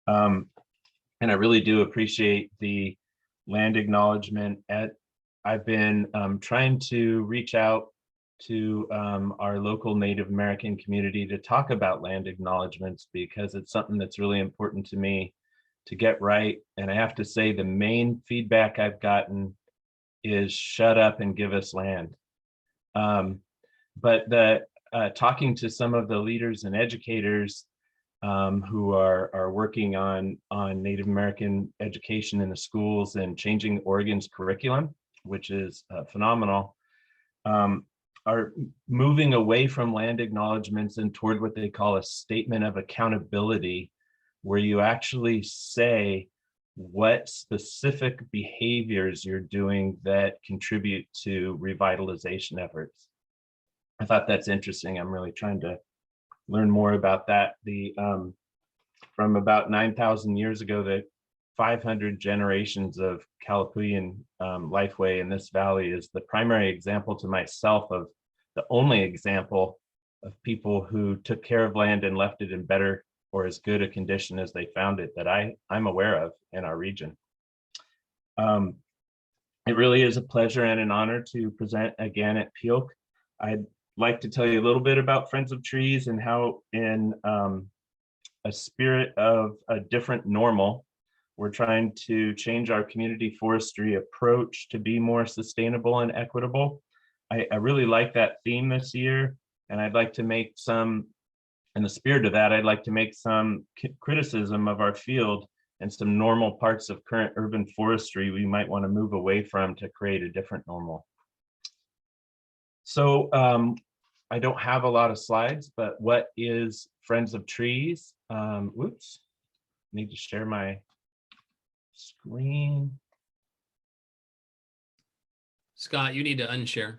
D: And I really do appreciate the land acknowledgement. I've been trying to reach out to our local Native American community to talk about land acknowledgements, because it's something that's really important to me to get right. And I have to say, the main feedback I've gotten is shut up and give us land. But talking to some of the leaders and educators who are working on Native American education in the schools and changing Oregon's curriculum, which is phenomenal, are moving away from land acknowledgements and toward what they call a statement of accountability, where you actually say what specific behaviors you're doing that contribute to revitalization efforts. I thought that's interesting. I'm really trying to learn more about that. From about 9,000 years ago, the 500 generations of Calopuyan lifeway in this valley is the primary example to myself of the only example of people who took care of land and left it in better or as good a condition as they found it that I'm aware of in our region. It really is a pleasure and an honor to present again at Peelk. I'd like to tell you a little bit about Friends of Trees and how, in a spirit of a different normal, we're trying to change our community forestry approach to be more sustainable and equitable. I really like that theme this year, and I'd like to make some, in the spirit of that, I'd like to make some criticism of our field and some normal parts of current urban forestry we might want to move away from to create a different normal. So I don't have a lot of slides, but what is Friends of Trees? Whoops, need to share my screen.
B: Scott, you need to unshare.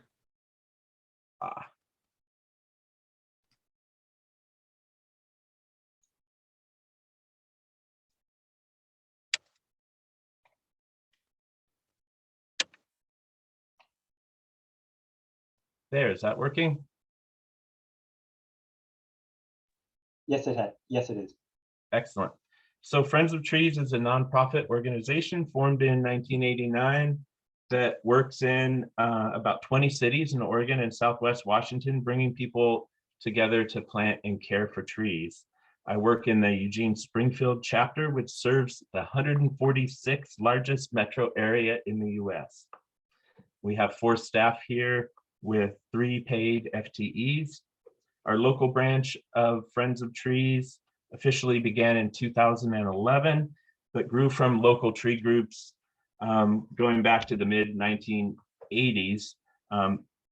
D: There, is that working?
A: Yes, it is.
D: Excellent. So Friends of Trees is a nonprofit organization formed in 1989 that works in about 20 cities in Oregon and Southwest Washington, bringing people together to plant and care for trees. I work in the Eugene Springfield chapter, which serves the 146th largest metro area in the US. We have 4 staff here with 3 paid FTEs. Our local branch of Friends of Trees officially began in 2011, but grew from local tree groups going back to the mid 1980s,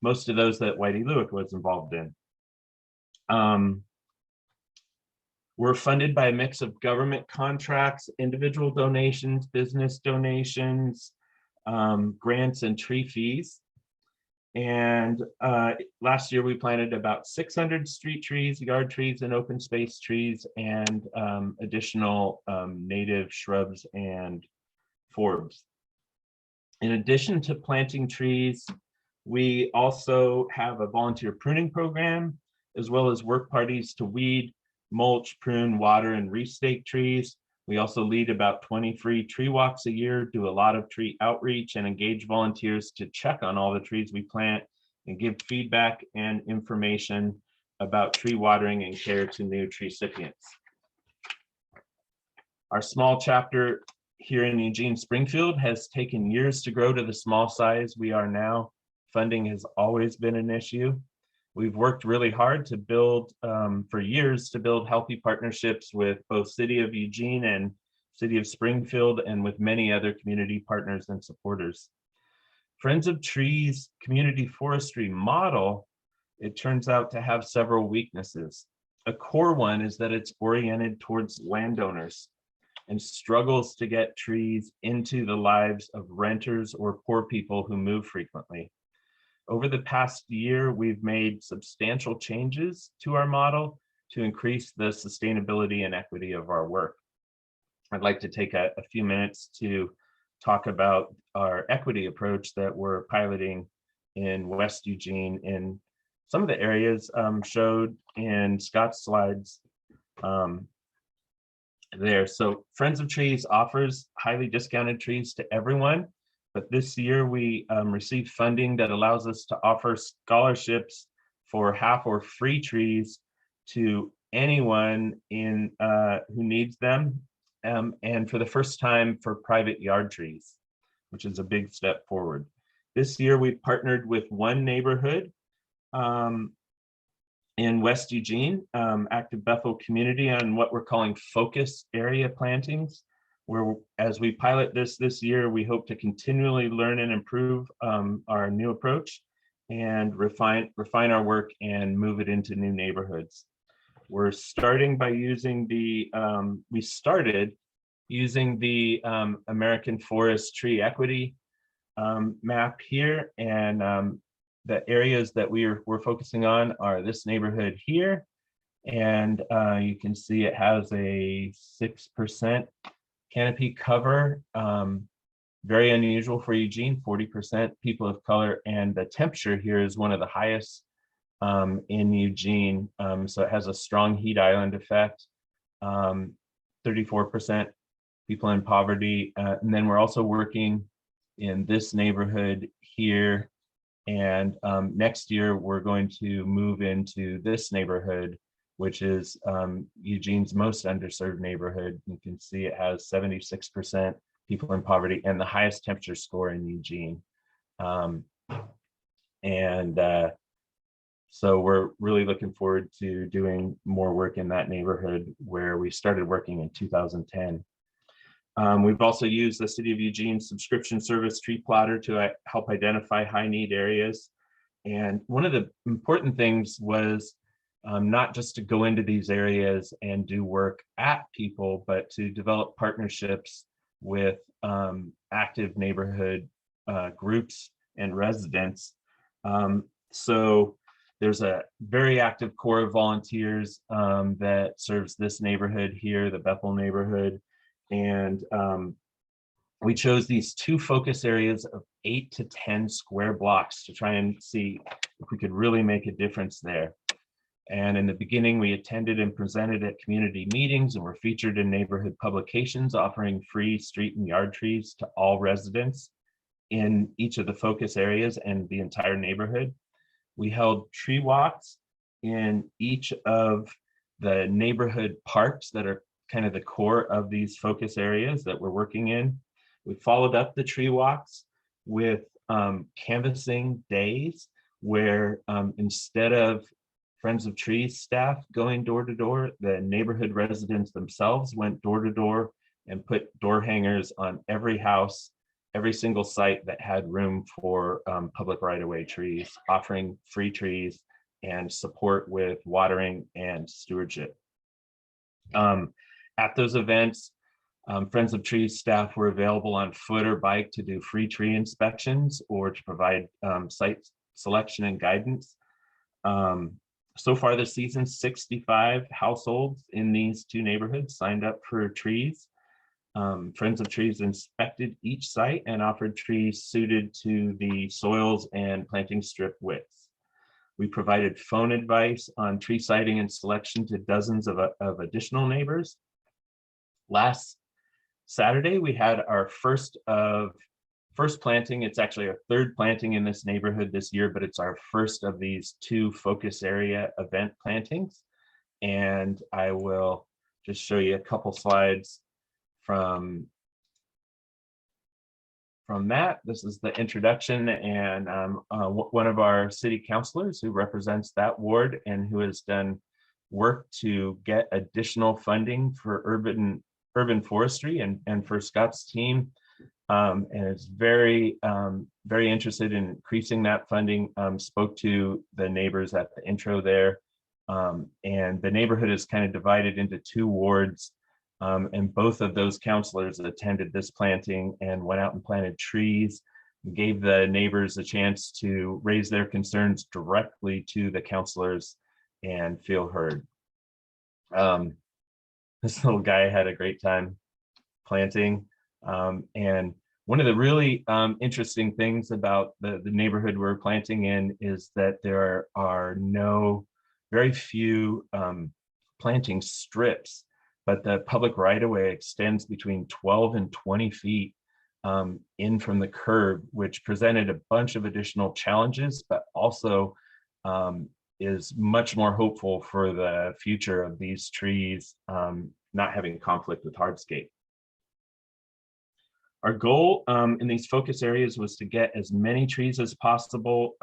D: most of those that Whitey Luwak was involved in. We're funded by a mix of government contracts, individual donations, business donations, grants, and tree fees. And last year we planted about 600 street trees, yard trees, and open space trees, and additional native shrubs and forbs. In addition to planting trees, we also have a volunteer pruning program, as well as work parties to weed, mulch, prune, water, and restake trees. We also lead about 20 free tree walks a year, do a lot of tree outreach, and engage volunteers to check on all the trees we plant and give feedback and information about tree watering and care to new tree recipients. Our small chapter here in Eugene, Springfield has taken years to grow to the small size we are now. Funding has always been an issue. We've worked really hard to build, for years, to build healthy partnerships with both City of Eugene and City of Springfield, and with many other community partners and supporters. Friends of Trees community forestry model, it turns out to have several weaknesses. A core one is that it's oriented towards landowners and struggles to get trees into the lives of renters or poor people who move frequently. Over the past year, we've made substantial changes to our model to increase the sustainability and equity of our work. I'd like to take a few minutes to talk about our equity approach that we're piloting in West Eugene in some of the areas showed in Scott's slides there. So Friends of Trees offers highly discounted trees to everyone. But this year we received funding that allows us to offer scholarships for half or free trees to anyone in who needs them, and for the first time for private yard trees, which is a big step forward. This year we partnered with one neighborhood in West Eugene, Active Bethel Community, on what we're calling focus area plantings, where as we pilot this year, we hope to continually learn and improve our new approach and refine our work and move it into new neighborhoods. We're starting by using the, we started using the American Forest Tree Equity map here, and the areas that we're focusing on are this neighborhood here, and you can see it has a 6% canopy cover, very unusual for Eugene, 40% people of color, and the temperature here is one of the highest in Eugene, so it has a strong heat island effect. 34% people in poverty, and then we're also working in this neighborhood here, and next year we're going to move into this neighborhood, which is Eugene's most underserved neighborhood. You can see it has 76% people in poverty and the highest temperature score in Eugene. So we're really looking forward to doing more work in that neighborhood where we started working in 2010. We've also used the City of Eugene subscription service Tree Plotter to help identify high need areas. And one of the important things was not just to go into these areas and do work at people, but to develop partnerships with active neighborhood groups and residents. So there's a very active core of volunteers that serves this neighborhood here, the Bethel neighborhood. And we chose these two focus areas of 8 to 10 square blocks to try and see if we could really make a difference there. And in the beginning, we attended and presented at community meetings and were featured in neighborhood publications offering free street and yard trees to all residents in each of the focus areas and the entire neighborhood. We held tree walks in each of the neighborhood parks that are kind of the core of these focus areas that we're working in. We followed up the tree walks with canvassing days where instead of Friends of Trees staff going door to door, the neighborhood residents themselves went door to door and put door hangers on every house, every single site that had room for public right-of-way trees, offering free trees and support with watering and stewardship. At those events, Friends of Trees staff were available on foot or bike to do free tree inspections or to provide site selection and guidance. So far this season, 65 households in these two neighborhoods signed up for trees. Friends of Trees inspected each site and offered trees suited to the soils and planting strip widths. We provided phone advice on tree siting and selection to dozens of additional neighbors. Last Saturday, we had our first planting. It's actually our third planting in this neighborhood this year, but it's our first of these two focus area event plantings. And I will just show you a couple slides from that. This is the introduction, and one of our city councilors who represents that ward and who has done work to get additional funding for urban forestry and for Scott's team, and is very interested in increasing that funding. Spoke to the neighbors at the intro there, and the neighborhood is kind of divided into two wards. And both of those counselors attended this planting and went out and planted trees, gave the neighbors a chance to raise their concerns directly to the counselors and feel heard. This little guy had a great time planting. And one of the really interesting things about the neighborhood we're planting in is that there are very few planting strips, but the public right-of-way extends between 12 and 20 feet in from the curb, which presented a bunch of additional challenges, but also is much more hopeful for the future of these trees not having conflict with hardscape. Our goal in these focus areas was to get as many trees as possible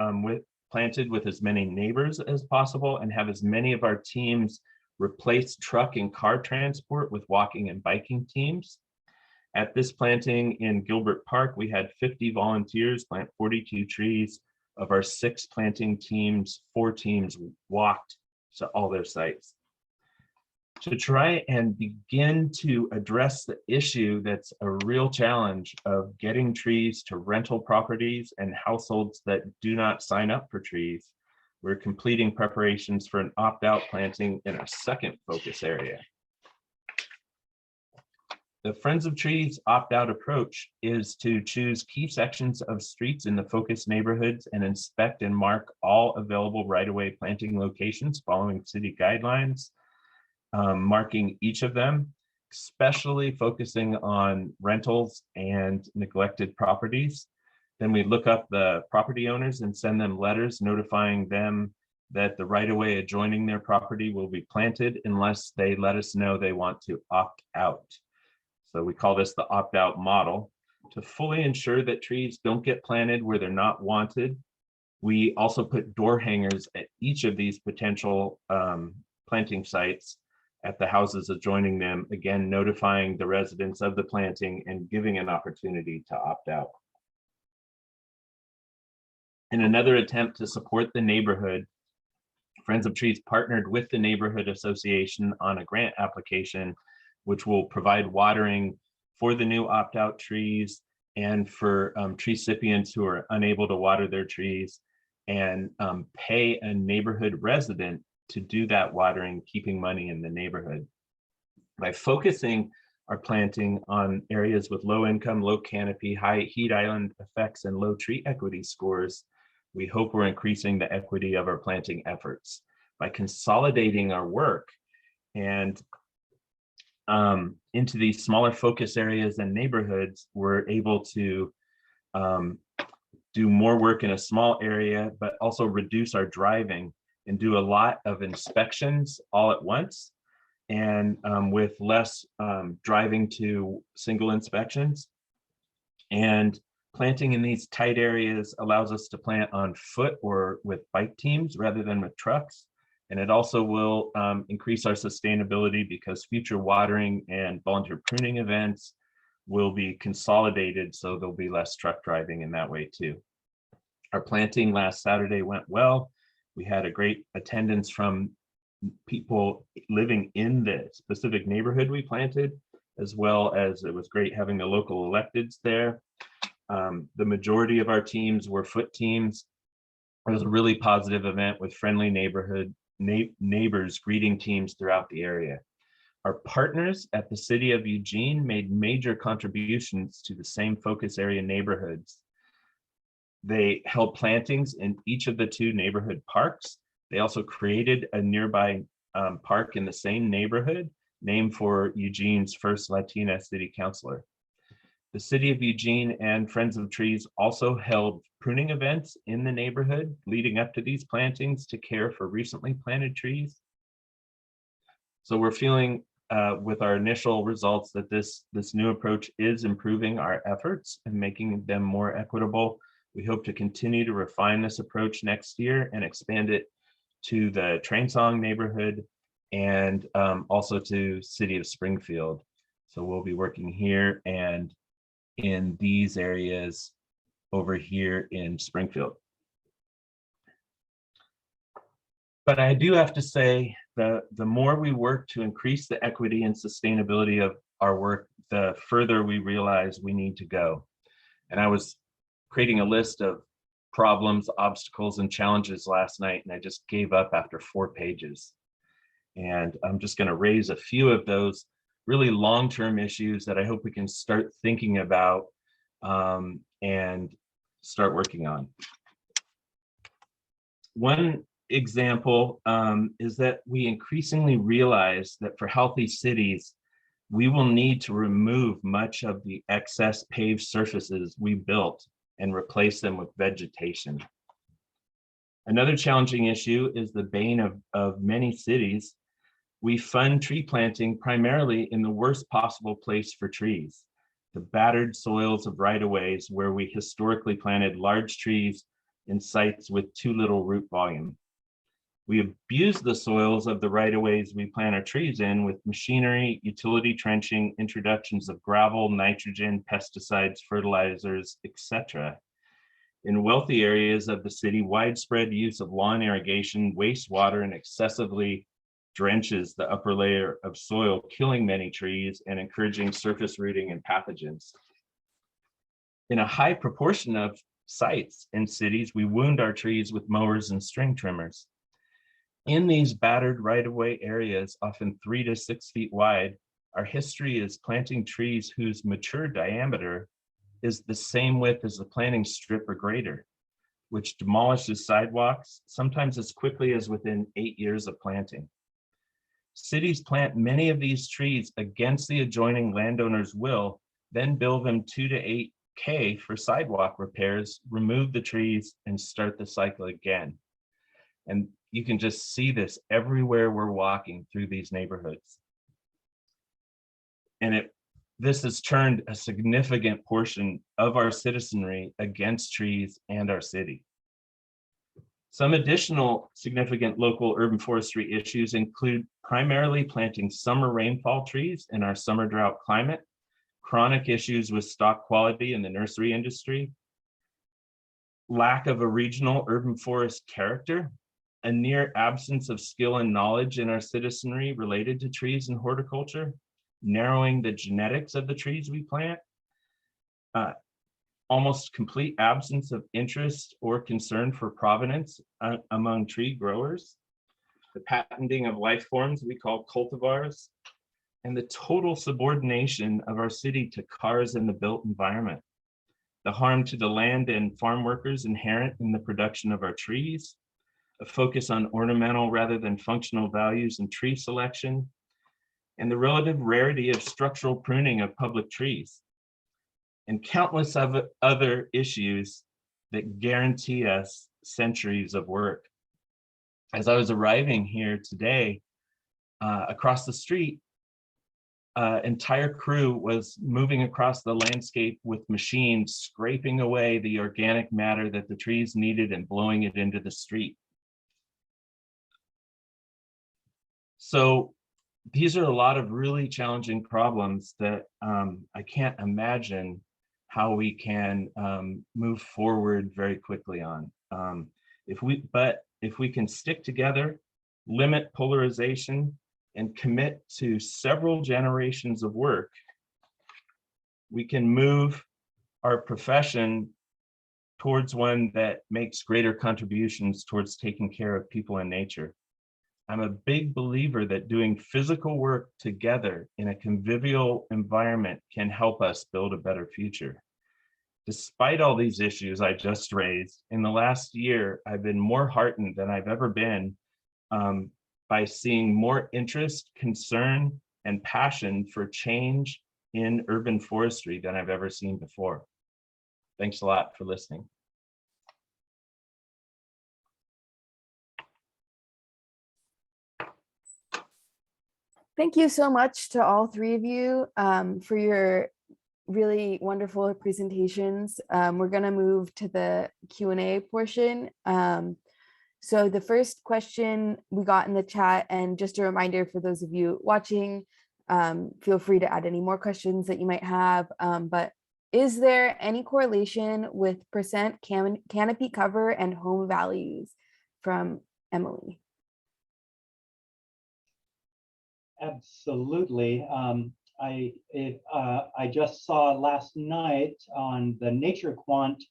D: planted with as many neighbors as possible, and have as many of our teams replace truck and car transport with walking and biking teams. At this planting in Gilbert Park, we had 50 volunteers plant 42 trees. Of our 6 planting teams, 4 teams walked to all their sites. To try and begin to address the issue that's a real challenge of getting trees to rental properties and households that do not sign up for trees, we're completing preparations for an opt-out planting in our second focus area. The Friends of Trees opt-out approach is to choose key sections of streets in the focus neighborhoods and inspect and mark all available right-of-way planting locations following city guidelines, marking each of them, especially focusing on rentals and neglected properties. Then we look up the property owners and send them letters notifying them that the right-of-way adjoining their property will be planted unless they let us know they want to opt out. So we call this the opt-out model. To fully ensure that trees don't get planted where they're not wanted, we also put door hangers at each of these potential planting sites at the houses adjoining them, again, notifying the residents of the planting and giving an opportunity to opt out. In another attempt to support the neighborhood, Friends of Trees partnered with the Neighborhood Association on a grant application, which will provide watering for the new opt-out trees and for tree recipients who are unable to water their trees, and pay a neighborhood resident to do that watering, keeping money in the neighborhood. By focusing our planting on areas with low income, low canopy, high heat island effects, and low tree equity scores, we hope we're increasing the equity of our planting efforts. By consolidating our work and into these smaller focus areas and neighborhoods, we're able to do more work in a small area, but also reduce our driving and do a lot of inspections all at once, and with less driving to single inspections. And planting in these tight areas allows us to plant on foot or with bike teams rather than with trucks. And it also will increase our sustainability because future watering and volunteer pruning events will be consolidated, so there'll be less truck driving in that way too. Our planting last Saturday went well. We had a great attendance from people living in the specific neighborhood we planted, as well as it was great having the local electeds there. The majority of our teams were foot teams, It was a really positive event with friendly neighbors greeting teams throughout the area. Our partners at the City of Eugene made major contributions to the same focus area neighborhoods. They held plantings in each of the 2 neighborhood parks. They also created a nearby park in the same neighborhood named for Eugene's first Latina city councilor. The City of Eugene and Friends of Trees also held pruning events in the neighborhood leading up to these plantings to care for recently planted trees. So we're feeling with our initial results that this new approach is improving our efforts and making them more equitable. We hope to continue to refine this approach next year and expand it to the Train Song neighborhood and also to City of Springfield. So we'll be working here and in these areas over here in Springfield. But I do have to say that the more we work to increase the equity and sustainability of our work, the further we realize we need to go. And I was creating a list of problems, obstacles, and challenges last night, and I just gave up after 4 pages. And I'm just going to raise a few of those really long-term issues that I hope we can start thinking about and start working on. One example is that we increasingly realize that for healthy cities, we will need to remove much of the excess paved surfaces we built and replace them with vegetation. Another challenging issue is the bane of many cities. We fund tree planting primarily in the worst possible place for trees, the battered soils of right-of-ways where we historically planted large trees in sites with too little root volume. We abuse the soils of the right-of-ways we plant our trees in with machinery, utility trenching, introductions of gravel, nitrogen, pesticides, fertilizers, etc. In wealthy areas of the city, widespread use of lawn irrigation, wastewater, and excessively drenches the upper layer of soil, killing many trees and encouraging surface rooting and pathogens. In a high proportion of sites in cities, we wound our trees with mowers and string trimmers. In these battered right-of-way areas, often 3 to 6 feet wide, our history is planting trees whose mature diameter is the same width as the planting strip or greater, which demolishes sidewalks, sometimes as quickly as within 8 years of planting. Cities plant many of these trees against the adjoining landowner's will, then bill them $2 to $8K for sidewalk repairs, remove the trees, and start the cycle again. And you can just see this everywhere we're walking through these neighborhoods. And this has turned a significant portion of our citizenry against trees and our city. Some additional significant local urban forestry issues include primarily planting summer rainfall trees in our summer drought climate, chronic issues with stock quality in the nursery industry, lack of a regional urban forest character, a near absence of skill and knowledge in our citizenry related to trees and horticulture, narrowing the genetics of the trees we plant, almost complete absence of interest or concern for provenance among tree growers, the patenting of life forms we call cultivars, and the total subordination of our city to cars and the built environment, the harm to the land and farm workers inherent in the production of our trees, a focus on ornamental rather than functional values in tree selection, and the relative rarity of structural pruning of public trees, and countless other issues that guarantee us centuries of work. As I was arriving here today, across the street, entire crew was moving across the landscape with machines, scraping away the organic matter that the trees needed and blowing it into the street. So these are a lot of really challenging problems that I can't imagine how we can move forward very quickly on. If we can stick together, limit polarization, and commit to several generations of work, we can move our profession towards one that makes greater contributions towards taking care of people and nature. I'm a big believer that doing physical work together in a convivial environment can help us build a better future. Despite all these issues I just raised, in the last year, I've been more heartened than I've ever been by seeing more interest, concern, and passion for change in urban forestry than I've ever seen before. Thanks a lot for listening.
C: Thank you so much to all three of you for your really wonderful presentations. We're going to move to the Q&A portion. So the first question we got in the chat, and just a reminder for those of you watching, feel free to add any more questions that you might have. But is there any correlation with percent canopy cover and home values? From Emily.
A: Absolutely. I just saw last night on the Nature Quant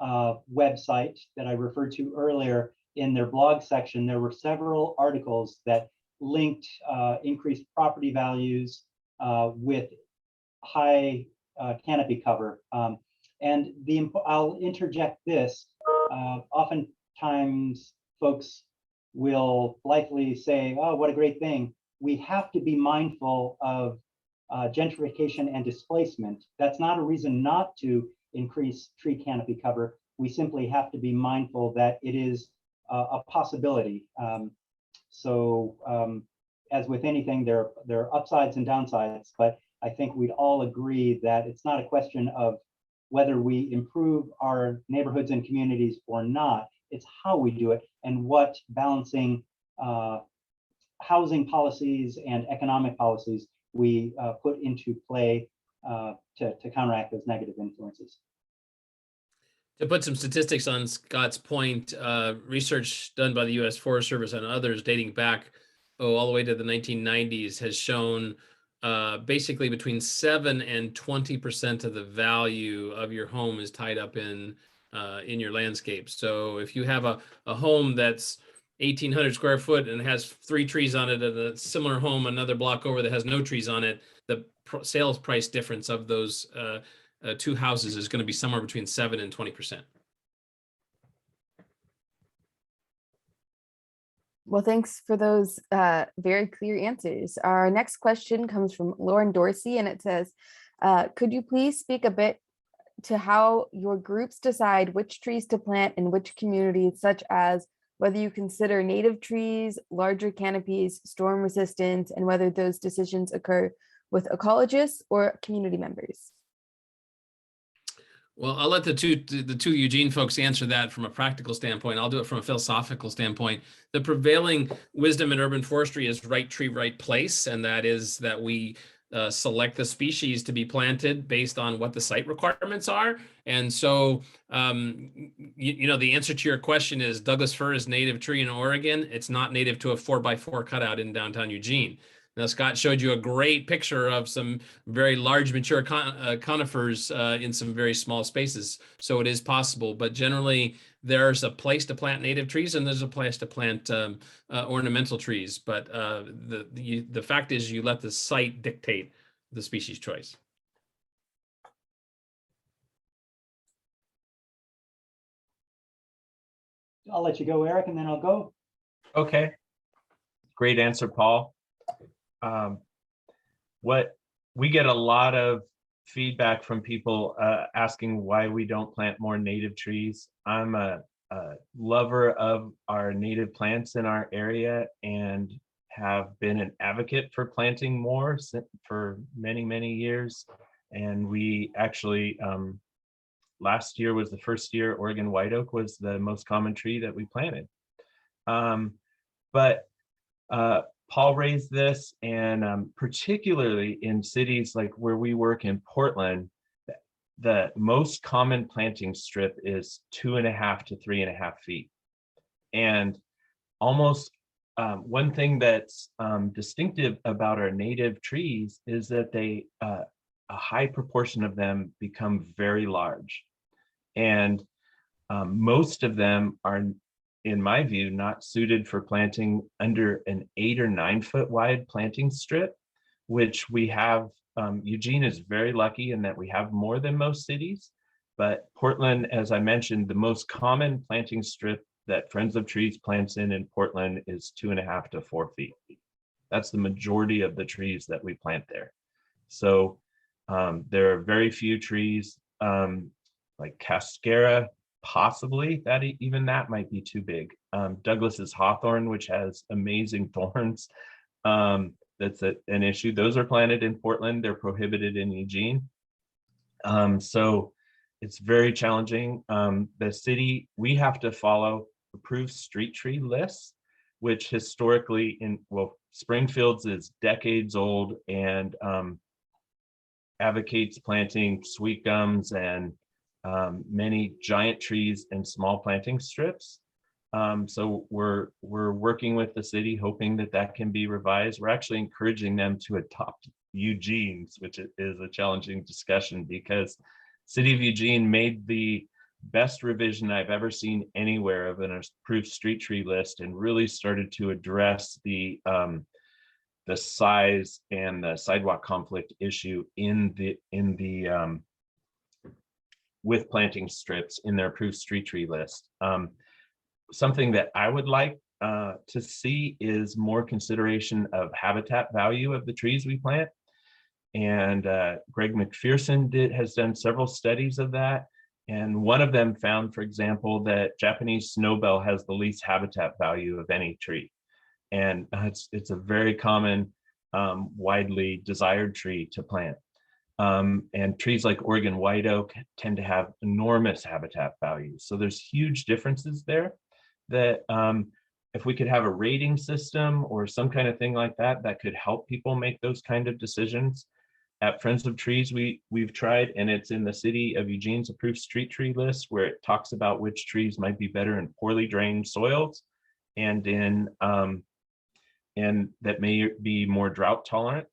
A: website that I referred to earlier, in their blog section, there were several articles that linked increased property values with high canopy cover. And I'll interject this. Oftentimes folks will blithely say, oh, what a great thing. We have to be mindful of gentrification and displacement. That's not a reason not to increase tree canopy cover. We simply have to be mindful that it is a possibility. As with anything, there are upsides and downsides, but I think we'd all agree that it's not a question of whether we improve our neighborhoods and communities or not. It's how we do it and what balancing housing policies and economic policies we put into play to counteract those negative influences.
B: To put some statistics on Scott's point, research done by the U.S. Forest Service and others dating back all the way to the 1990s has shown basically between 7 and 20% of the value of your home is tied up in your landscape. So if you have a home that's 1,800 square foot and has 3 trees on it, and a similar home another block over that has no trees on it, the sales price difference of those 2 houses is going to be somewhere between 7 and 20%.
C: Well, thanks for those very clear answers. Our next question comes from Lauren Dorsey, and it says, could you please speak a bit to how your groups decide which trees to plant in which communities, such as whether you consider native trees, larger canopies, storm resistance, and whether those decisions occur with ecologists or community members?
B: Well, I'll let the two Eugene folks answer that from a practical standpoint. I'll do it from a philosophical standpoint. The prevailing wisdom in urban forestry is right tree, right place, and that is that we select the species to be planted based on what the site requirements are. And so, the answer to your question is Douglas fir is native tree in Oregon. It's not native to a 4x4 cutout in downtown Eugene. Now, Scott showed you a great picture of some very large mature conifers in some very small spaces. So it is possible, but generally there's a place to plant native trees and there's a place to plant ornamental trees. But the fact is you let the site dictate the species choice.
A: I'll let you go, Eric, and then I'll go.
D: Okay. Great answer, Paul. What we get a lot of feedback from people asking why we don't plant more native trees. I'm a lover of our native plants in our area and have been an advocate for planting more for many, many years. And we actually, last year was the first year Oregon white oak was the most common tree that we planted. Paul raised this, and particularly in cities like where we work in Portland, the most common planting strip is 2.5 to 3.5 feet. And almost one thing that's distinctive about our native trees is that they, a high proportion of them become very large. And Most of them are, in my view, not suited for planting under an 8 or 9 foot wide planting strip, which we have. Eugene is very lucky in that we have more than most cities, but Portland, as I mentioned, the most common planting strip that Friends of Trees plants in Portland is 2.5 to 4 feet. That's the majority of the trees that we plant there. So there are very few trees like cascara, possibly that even that might be too big. Douglas's hawthorn, which has amazing thorns, that's an issue. Those are planted in Portland. They're prohibited in Eugene. So it's very challenging. The city, we have to follow approved street tree lists, which historically Springfield's is decades old and advocates planting sweet gums and many giant trees and small planting strips. So we're working with the city, hoping that can be revised. We're actually encouraging them to adopt Eugene's, which is a challenging discussion because City of Eugene made the best revision I've ever seen anywhere of an approved street tree list and really started to address the size and the sidewalk conflict issue with planting strips in their approved street tree list. Something that I would like to see is more consideration of habitat value of the trees we plant. And Greg McPherson has done several studies of that. And one of them found, for example, that Japanese snowbell has the least habitat value of any tree. And it's a very common, widely desired tree to plant. And trees like Oregon white oak tend to have enormous habitat value. So there's huge differences there that if we could have a rating system or some kind of thing like that, that could help people make those kind of decisions. At Friends of Trees, we've tried, and it's in the City of Eugene's approved street tree list where it talks about which trees might be better in poorly drained soils and and that may be more drought tolerant.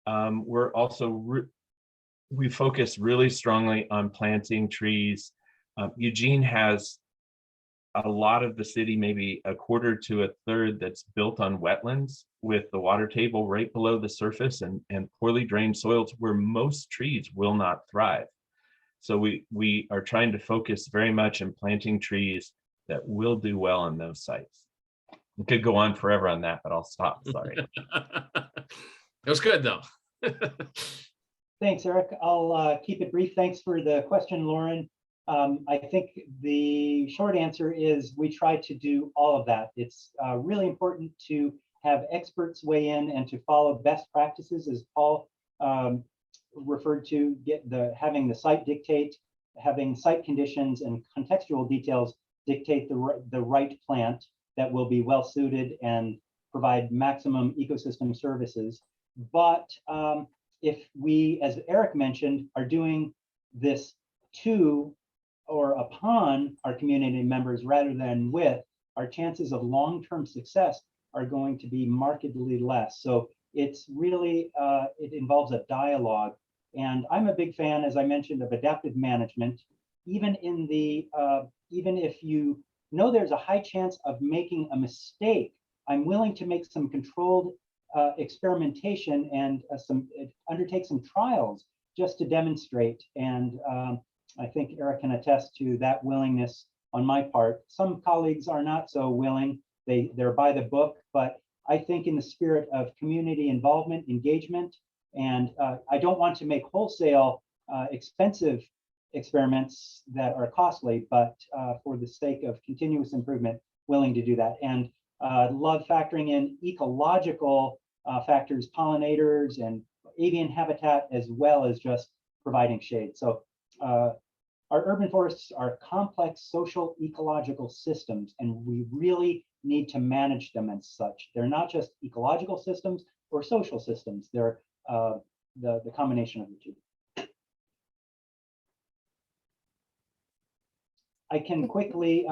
D: We're also we focus really strongly on planting trees. Eugene has a lot of the city, maybe a quarter to a third, that's built on wetlands with the water table right below the surface and poorly drained soils where most trees will not thrive. So we are trying to focus very much on planting trees that will do well on those sites. We could go on forever on that, but I'll stop. Sorry.
B: It was good though.
A: Thanks, Eric. I'll keep it brief. Thanks for the question, Lauren. I think the short answer is we try to do all of that. It's really important to have experts weigh in and to follow best practices, as Paul referred to, having the site dictate, having site conditions and contextual details dictate the right plant that will be well suited and provide maximum ecosystem services. But if we, as Eric mentioned, are doing this to or upon our community members rather than with, our chances of long-term success are going to be markedly less. So it's really, it involves a dialogue. And I'm a big fan, as I mentioned, of adaptive management. Even if you know there's a high chance of making a mistake, I'm willing to make some controlled experimentation and undertake some trials just to demonstrate. And I think Eric can attest to that willingness on my part. Some colleagues are not so willing. They're by the book, but I think in the spirit of community involvement, engagement, and I don't want to make wholesale expensive experiments that are costly, but for the sake of continuous improvement, willing to do that. And love factoring in ecological factors, pollinators and avian habitat, as well as just providing shade. So our urban forests are complex social ecological systems, and we really need to manage them as such. They're not just ecological systems or social systems. They're the combination of the two. I can quickly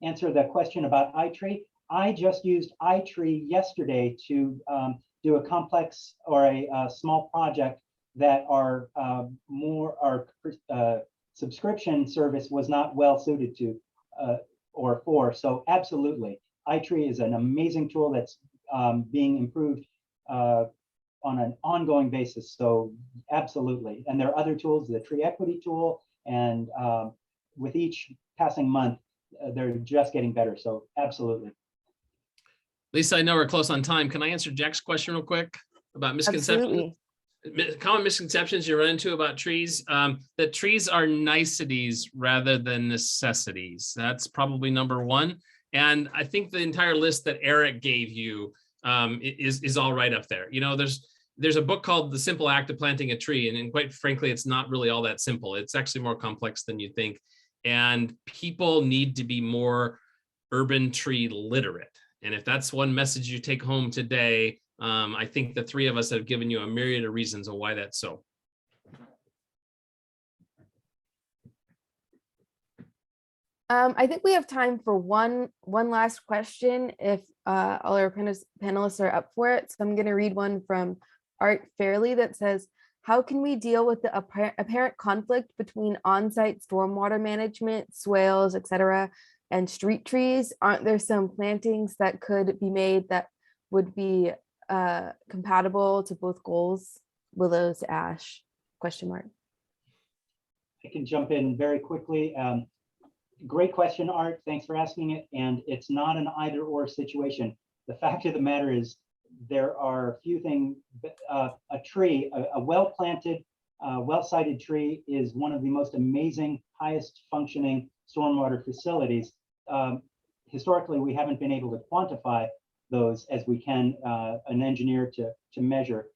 A: answer the question about iTree. I just used iTree yesterday to do a complex or a small project that our subscription service was not well suited to. or 4. So absolutely, iTree is an amazing tool that's being improved on an ongoing basis. So absolutely. And there are other tools, the tree equity tool, and with each passing month, they're just getting better. So absolutely.
B: Lisa, I know we're close on time. Can I answer Jack's question real quick about misconceptions?
C: Absolutely.
B: Common misconceptions you run into about trees, that trees are niceties rather than necessities. That's probably number one. And I think the entire list that Eric gave you is all right up there. You know, there's a book called The Simple Act of Planting a Tree. And quite frankly, it's not really all that simple. It's actually more complex than you think. And people need to be more urban tree literate. And if that's one message you take home today, I think the three of us have given you a myriad of reasons of why that's so.
C: I think we have time for one last question if all our panelists are up for it. So I'm going to read one from Art Fairley that says, how can we deal with the apparent conflict between on-site stormwater management, swales, etc., and street trees? Aren't there some plantings that could be made that would be compatible to both goals? Willows, ash, question mark.
A: I can jump in very quickly. Great question, Art. Thanks for asking it. And it's not an either or situation. The fact of the matter is there are a few things. A tree, a well-planted, well-sited tree is one of the most amazing, highest functioning stormwater facilities. Historically, we haven't been able to quantify those as we can an engineer to measure.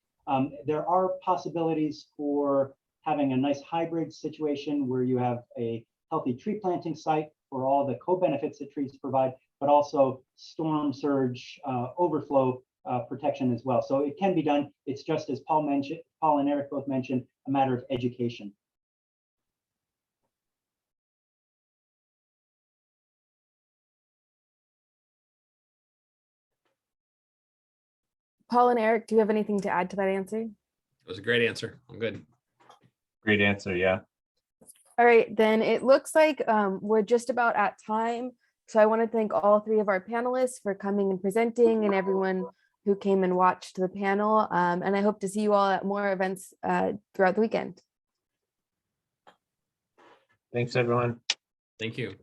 A: There are possibilities for having a nice hybrid situation where you have a healthy tree planting site for all the co-benefits that trees provide, but also storm surge overflow protection as well. So it can be done. It's just as Paul and Eric both mentioned, a matter of education.
C: Paul and Eric, do you have anything to add to that answer?
B: It was a great answer. I'm good.
D: Great answer. Yeah.
C: All right, then it looks like we're just about at time. So I want to thank all three of our panelists for coming and presenting, and everyone who came and watched the panel. And I hope to see you all at more events throughout the weekend.
D: Thanks, everyone.
B: Thank you.